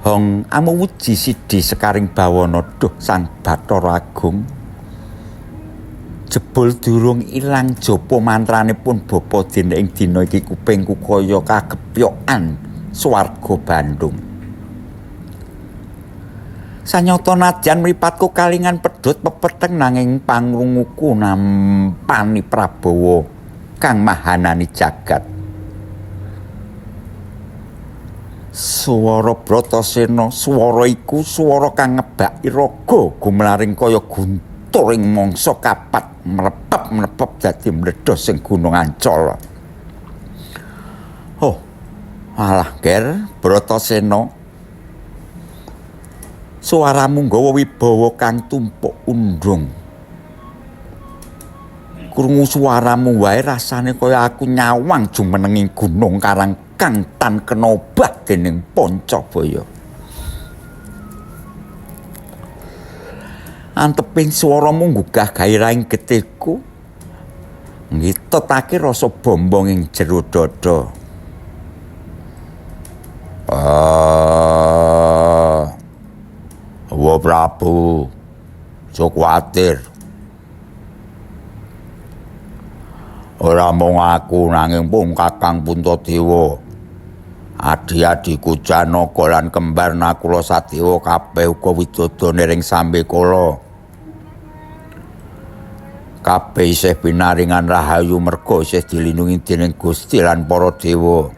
Speaker 2: Hong amuwuji Sidi Sekaring Bawana duh Sang Bathara Agung. Jebul durung ilang japa mantranipun bapa dene ing dina iki kupingku kaya kagepyokan swarga Bandung. Sanyata nadyan mripatku kalingan pedhot pepeteng nanging pangrunguku nampani Prabawa kang mahanani jagat. Swara Bratasena, swara iku swara kang ngebaki raga gumlaring kaya gunturing mangsa kapat mlepep dadi mledhos sing Gunung Ancol. Oh, alah Ger Bratasena. Suaramu nggawa wibawa kang tumpuk undung. Krungu suaramu wae rasane kaya aku nyawang jumenenging gunung karang kang tan kena obah dening Pancabaya. Anteping swaramu nggugah gairahing getihku. Ngitotake rasa bombong ing jero dada. Wa Prabu, aja kuwatir. Ora mung aku nanging pun Kakang Puntadewa. Adi-adiku Janaka lan kembar Nakula Sadewa kabeh uga widodone ring Sambekala. Kabeh isih pinaringan rahayu merga isih dilindungi dening Gusti lan para dewa.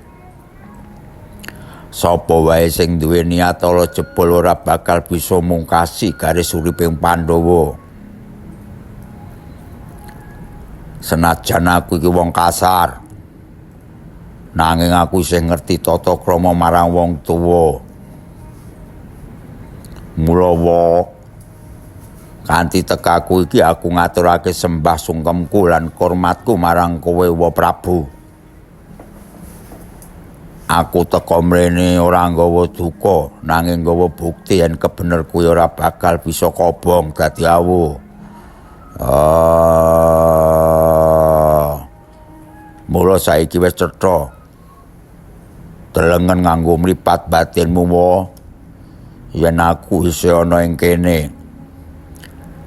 Speaker 2: Sapa wae sing duwe niat ala jebul ora bakal bisa mungkasi garis uriping Pandhawa. Senajan aku iki wong kasar, nanging aku isih ngerti tata krama marang wong tuwa. Mula kanthi tekaku iki aku ngaturake sembah sungkemku lan hormatku marang kowe wa Prabu. Aku teka mrene ora nggawa duka, nanging nggawa bukti yen kebener kuwi ora bakal bisa kobong dadi awu. Mula saiki wis cetha. Delengen nganggo mripat batinmu wae. Yen aku isih ana ing kene.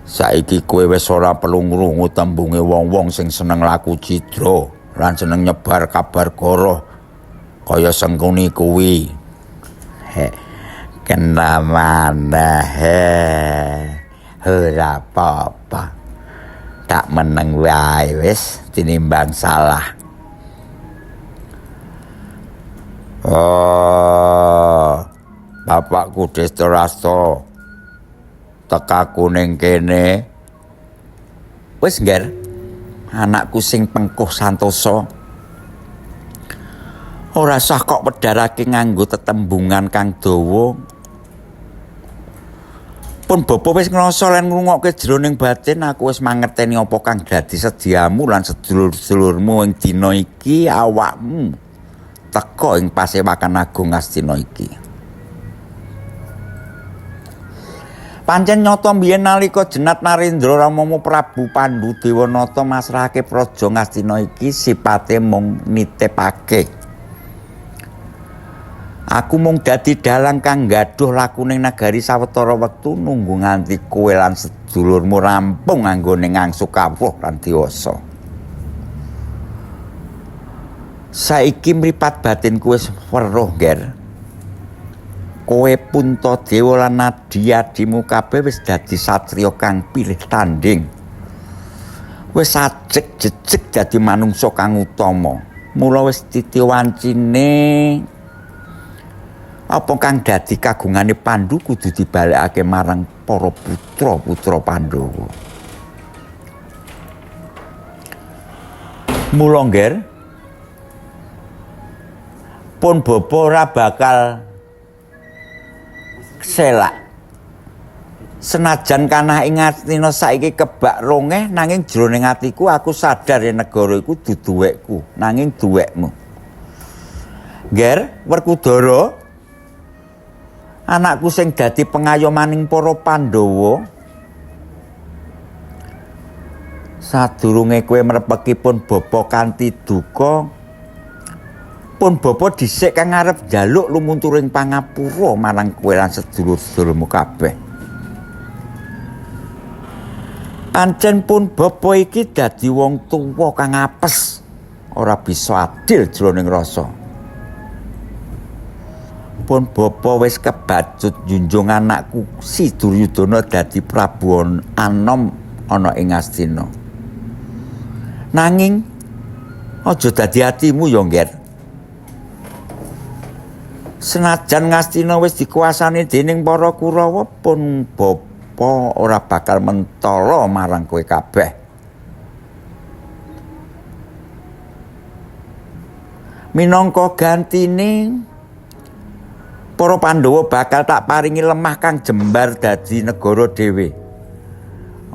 Speaker 2: Saiki kowe wis ora perlu ngrungu tembunge wong-wong sing seneng laku cidra lan seneng nyebar kabar goroh. Kaya sengkuni kuwi. Kena mana ora apa-apa. Tak meneng wae wis tinimbang salah. Bapakku Destarasta tekaku ning kene. Wis ngger. Anakku sing pengkuh santosa. Ora sah kok wedharake nganggo tetembungan kang dawa. Pun bapa wis ngrasa lan ngrungokke jroning batin aku wis mangerteni apa kang dadi sediamu lan sedulur-sedulurmu ing dina iki awakmu teka ing Pasewakan Agung Astina iki. Pancen nyata mbiyen nalika jenat Narendra Ramama Prabu Pandhu Dewanata masrahake praja Ngastina iki sipate mung nitipake. Aku mung dadi dalang kang nggaduh lakuning nagari sawetara wektu nunggu nganti kowe lan sedulurmu rampung anggone ngangsu kawruh lan dewasa. Saiki mripat batinku wis weruh, Ger. Kowe Puntadewa lan adi-adimu kabeh wis dadi satriya kang pilih tanding. Wis ajeg jejeg dadi manungsa kang utama. Mula wis titiwancine apa kang dadi kagungane Pandhu kudu dibalekake marang para putra-putra Pandhawa. Mula ngger pun bapa ora bakal selak
Speaker 1: Senajan kanah ing Ngastina saiki kebak rongeh nanging jroning atiku aku sadar yen negara iku dudu duwekku nanging duwekmu. Ger Werkudara, anakku sing dadi pengayomaning para Pandhawa, sadurunge kowe mrepeki pun bapa kanthi duka, pun bapa dhisik kang arep njaluk lumunturing pangapura marang kowe lan sedulur-sedulurmu kabeh. Pancen pun bapa iki dadi wong tuwa kang apes, ora bisa adil jroning rasa. Pun bapa wis kebacut junjung anakku si Duryudana dadi Prabu Anom ana ing Ngastina. Nanging aja dadi atimu ya, Ngger. Senajan Ngastina wis dikuasani dening para Kurawa, pun bapa ora bakal mentala marang kowe kabeh. Minangka gantine para Pandhawa bakal tak paringi lemah kang jembar dadi negara dhewe.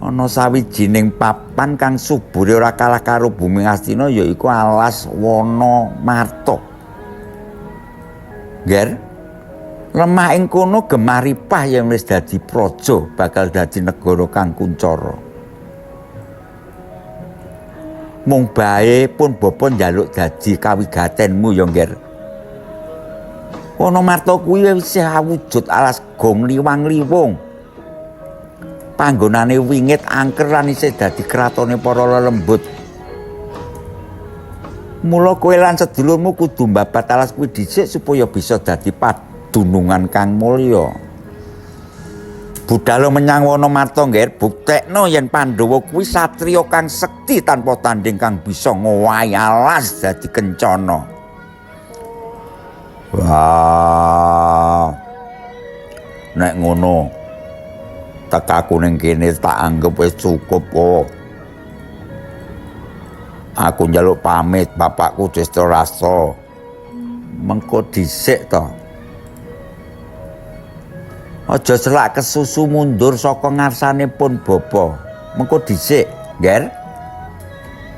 Speaker 1: Ana sawijining papan kang subure ora kalah karo bumi Ngastina, yaiku alas Wonomarta. Ger, lemah ing kono gemaripah yen wis dadi praja bakal dadi negara kang kuncara. Mung bae pun bapa njaluk dadi kawigatenmu ya, Nger. Wonomarta kuwi wis awujud alas gong liwang-liwung. Panggonane wingit angker lan isih dadi kratone para lelembut. Mula kowe lan sedulurmu kudu mbabat alas kuwi dhisik supaya bisa dadi padunungan kang mulya. Budhal menyang Wonomarta, Nger, buktekno yen Pandhawa kuwi satriya kang sekti tanpa tanding kang bisa ngowahi alas dadi kencana. Wah. Nek ngono, tekaku ning kene tak anggap wis cukup kok. Aku njaluk pamit bapakku Destarasa. Mengko dhisik to. Aja selak kesusu mundur saka ngarsane pun bapa. Mengko dhisik, Nger.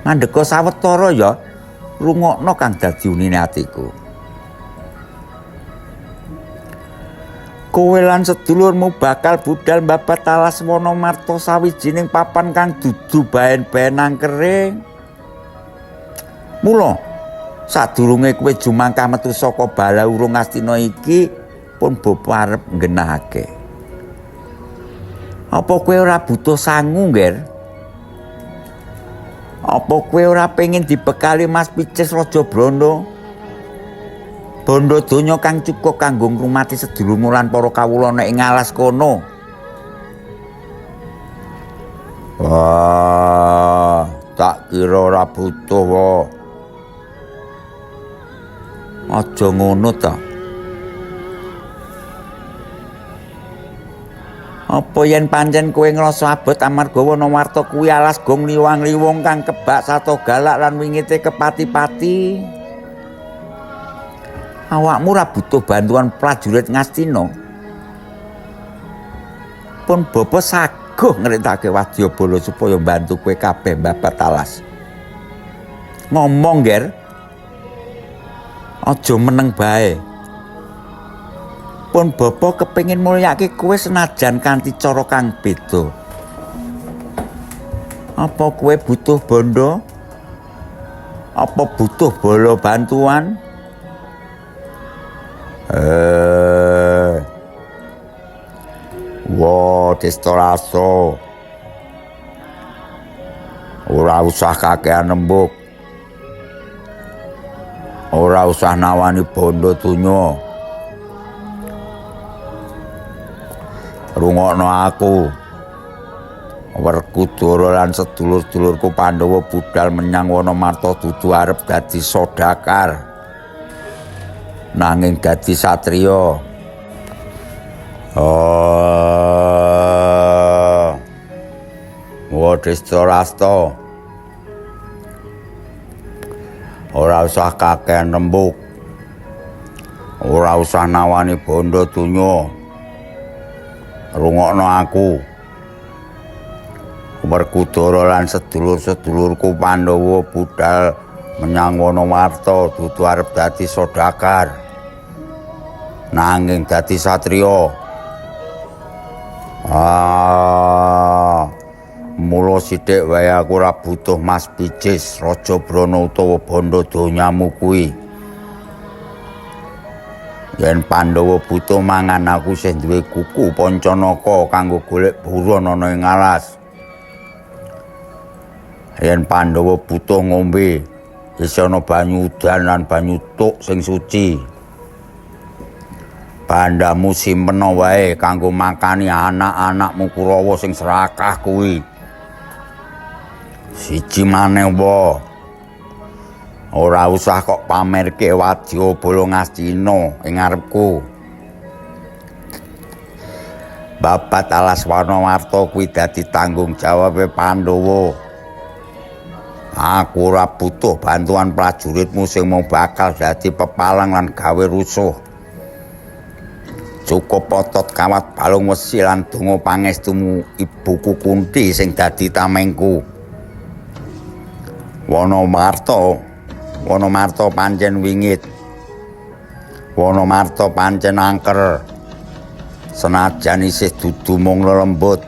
Speaker 1: Ngandheka sawetara ya, rungokno kang dadi unine atiku. Kowe lan sedulurmu bakal budal mbabat alas Wonomarta, sawijining papan kang dudu baen-baen angkering. Mula sadurunge kowe jumangkah metu saka Balaurung Ngastina iki, pun bapa arep nggenahake. Apa kowe ora butuh sangu, Nger? Apa kowe ora pengin dibekali Mas Picis Raja Brana? Bondo donya kang cukup kanggo ngrumati sedulurmu lan para kawula nek ing alas kono. Wah, tak kira ora butuh wae. Aja ngono ta. Apa yen pancen kowe ngrasa abot amarga Wonomarta kuwi alas gong liwang-liwung kang kebak sato galak lan wingite kepati-pati? Awakmu ora butuh bantuan prajurit Ngastina. Pun bapa saguh ngrentakake Wadyabala supaya bantu kowe kabeh mbabat alas. Ngomong, Nger. Aja meneng bae. Pun bapa kepengin mulyake kowe senajan kanthi cara kang beda. Apa kowe butuh bondo? Apa butuh bala bantuan? Wah, Destarasa. Ora usah kakean nembuk. Ora usah nawani bondo donya. Rungokno aku. Werkudara lan sedulur-sedulurku Pandhawa budal menyang Wonomarta dudu arep dadi sodakar. Nanging dadi satriya. Destarasa. Ora usah kakean rembug. Ora usah nawani bondo donya.
Speaker 2: rungokno aku. Werkudara lan sedulur-sedulurku Pandhawa budal menyang Wonomarta dudu arep dadi sodagar. Nanging dadi satriya. Mula sithik wae aku ora butuh Mas Picis, Raja Brana utawa bondo donyamu kuwi. Yen Pandhawa butuh mangan aku sing duwe kuku Pancanaka kanggo golek buron ana ing alas. Yen Pandhawa butuh ngombe, wis ana banyu udan lan banyu tuk sing suci. Bandamu simpena wae kanggo makani anak-anakmu Kurawa sing serakah kuwi. Siji maneh wae. Ora usah kok pamerke wadya Balangastina ing ngarepku. Babat alas Wonomarta kuwi dadi tanggung jawabe Pandhawa. Aku ora butuh bantuan prajuritmu sing mau bakal dadi pepalang lan gawe rusuh. Cukup otot kawat balung wesi lan donga pangestumu ibuku Kunti sing dadi tamengku. Wonomarta pancen wingit. Wonomarta pancen angker. Senajan isih dudu mung lelembut.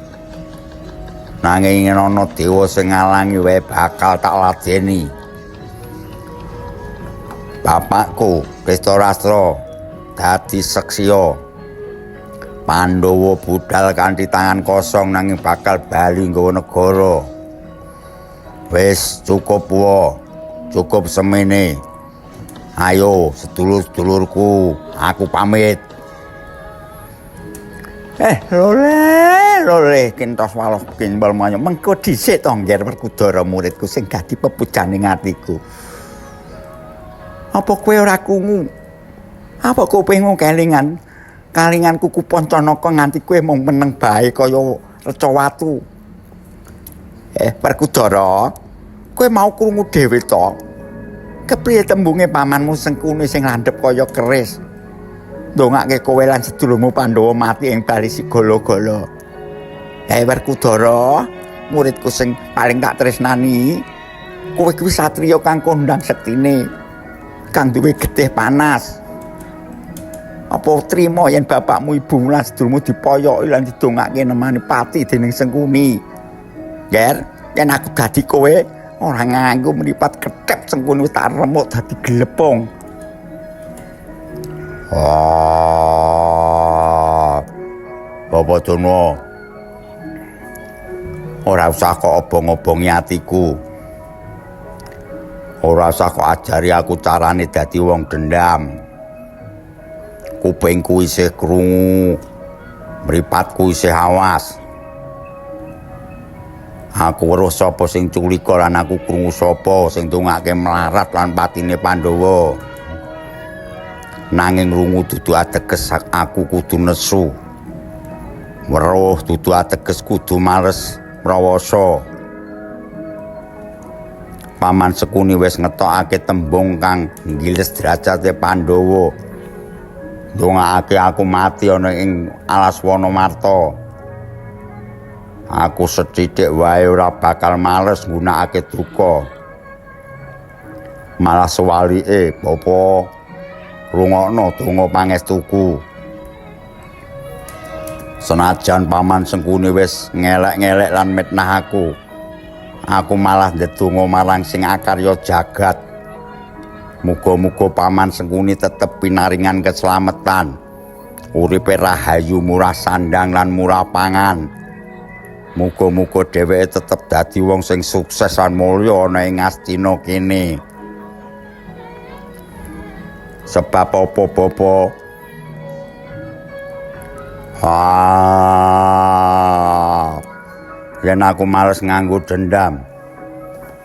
Speaker 2: Nanging ana dewa sing ngalangi wae bakal tak ladeni. Bapakku Dhestharastra dadi seksiya. Pandhawa budal kanthi tangan kosong nanging bakal bali nggawa negara. Wis cukup wae. Cukup semene. Ayo sedulur-sedulurku, aku pamit. Lole kintos waloh kimbal manyo mengko dhisik to ngger Werkudara muridku sing dadi pepujaning atiku. Apa kowe ora krungu? Apa kowe pengen kalingan kuku Pancanaka nganti kowe mung meneng bae kaya reca watu. Werkudara, kowe mau krungu dhewe to? Kepriye tembunge pamanmu Sengkuni sing landhep kaya keris? Ndongake kowe lan sedulurmu Pandhawa mati ing bali sigala-gala. Werkudara, muridku sing paling tak tresnani, kowe kuwi satriya kang kondang sektine, kang duwe getih panas. Apa trima yen bapakmu, ibumu lan sedulurmu dipoyoki lan didongake nemani pati dening Sengkuni? Ger, yen aku dadi kowe ora nganggo mripat ketep Sengkuni wis tak remuk dadi glepung. Bapak Dono, ora usah kok obong-obongi atiku. Ora usah kok ajari aku carane dadi wong dendam. Kupingku isih krungu, mripatku isih awas. Aku weruh sapa sing culika lan aku krungu sapa sing ndongake melarat lan patine Pandhawa. Nanging rungu dudu ateges aku kudu nesu. Weruh dudu ateges kudu males mrawasa. Paman Sekuni wis ngetokake tembung kang nggiles derajate Pandhawa. Ndongake aku mati ana ing alas Wonomarta. Aku sethithik wae ora bakal males nggunakake duka. Malah sewalike, Bapa, rungokno donga pangestuku. Senajan Paman Sengkuni wis ngelek-ngelek lan mitnah aku malah ndedonga marang sing akarya jagat. Muga-muga Paman Sengkuni tetep pinaringan keselamatan. Uripe rahayu murah sandang lan murah pangan. Muga-muga dheweke tetep dadi wong sing sukses lan mulya ana ing Astina kene. Sebab apa-apa yen aku males nganggo dendam,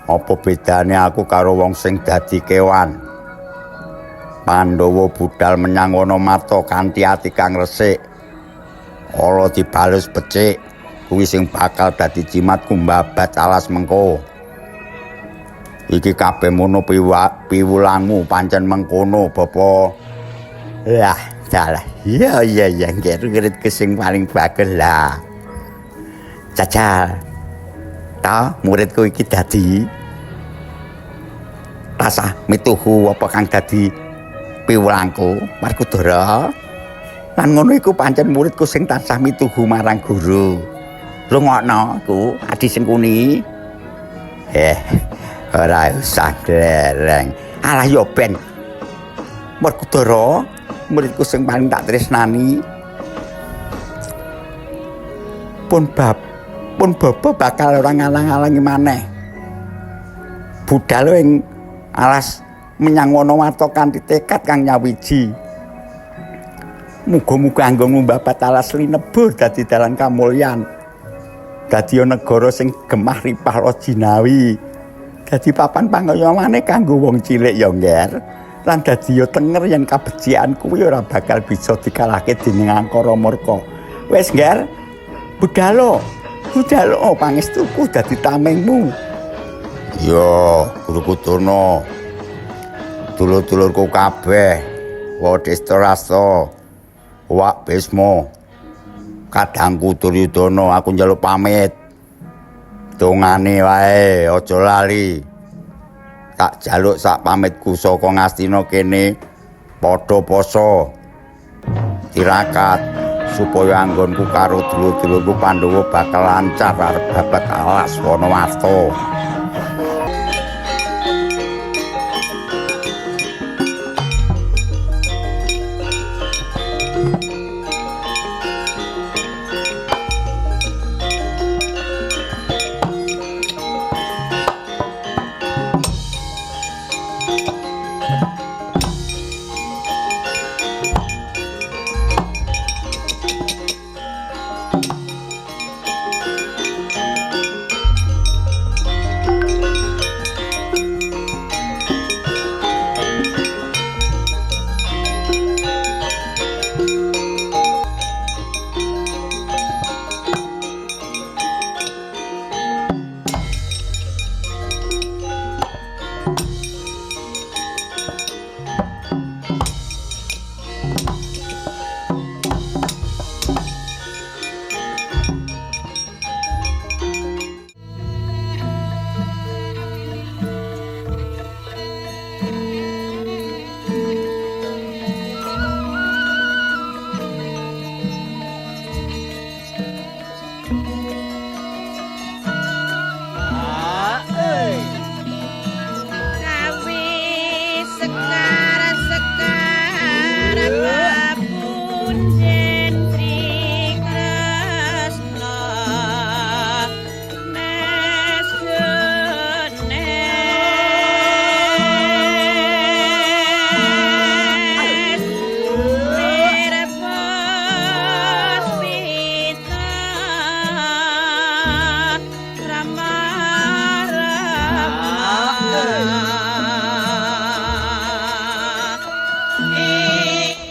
Speaker 2: apa bedane aku karo wong sing dadi kewan? Pandhawa budal menyang Wonomarta kanthi ati kang resik. Ala dibales becik, kuwi sing bakal dadi jimatku mbabat alas mengko. Iki kabeh mono piwulangmu pancen mengkono, Bapa. Dalah. Iya nggih muridku sing paling bagus lah. Jajal. Ta muridku iki dadi rasa mituhu apa kang dadi piwulangku Markudara. Lan ngono iku pancen muridku sing tansah mituhu marang guru. Rungokno ku Adi Sengkuni. Ora usah glereng. Alah yo ben. Markudara, muridku sing paling tak tresnani. Pun bapa bakal ora ngalang-alangi maneh. Budal ing alas menyang Wonowato kanthi tekad kang nyawiji. Muga-muga anggonmu mbabat alas linebur dadi dalan kamulyan. Dadi negara sing gemah ripah jinawi. Dadi papan pangayowane kanggo wong cilik ya, Ngger. Lan dadi tenger yen kabecikan kuwi ora bakal bisa dikalahke dening Angkara Murka. Wis, Ngger. Budalo pangestuku dadi tamengmu. Yo, Guruku Durna. Dulur-dulurku kabeh, Wadestarasta, Wak Bisma, kadangku Duryudana, aku njaluk pamit. Dongane wae aja lali. Tak jaluk sak pamitku saka Ngastina kene padha poso. Tirakat supaya anggonku karo dulur-dulurku Pandhawa bakal lancar arep babat alas Wonowato.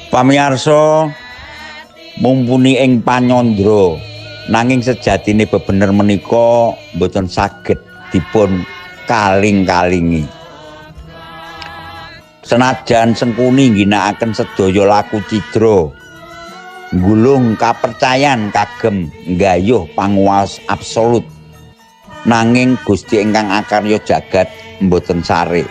Speaker 2: Pamirsa, mumpuni ing panyandra nanging sejatine bebener menika mboten saged dipun kaling-kalingi. Senajan Sengkuni ngginakaken sedaya laku cidra, nggulung kapercayan kagem nggayuh panguwas absolut, nanging Gusti ingkang akarya jagat mboten sare.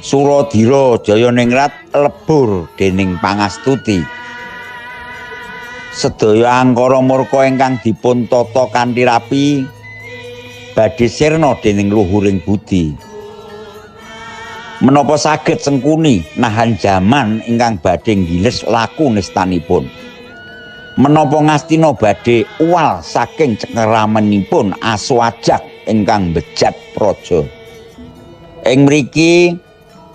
Speaker 2: Suradira Jayaningrat lebur dening pangastuti. Sedaya Angkara Murka ingkang dipun tata kanthi rapi badhe sirna dening luhuring budi. Menapa saged Sengkuni nahan jaman ingkang badhe ngiles laku nistanipun. Menapa Ngastina badhe uwal saking cengkeramanipun Aswajak ingkang bejat praja. Ing mriki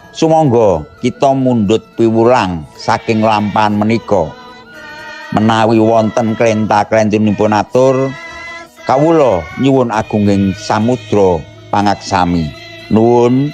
Speaker 2: sumangga kita mundhut piwulang saking lampahan menika. Menawi wonten klenta-klentunipun atur, kawula nyuwun agunging samudra pangaksami. Nuwun.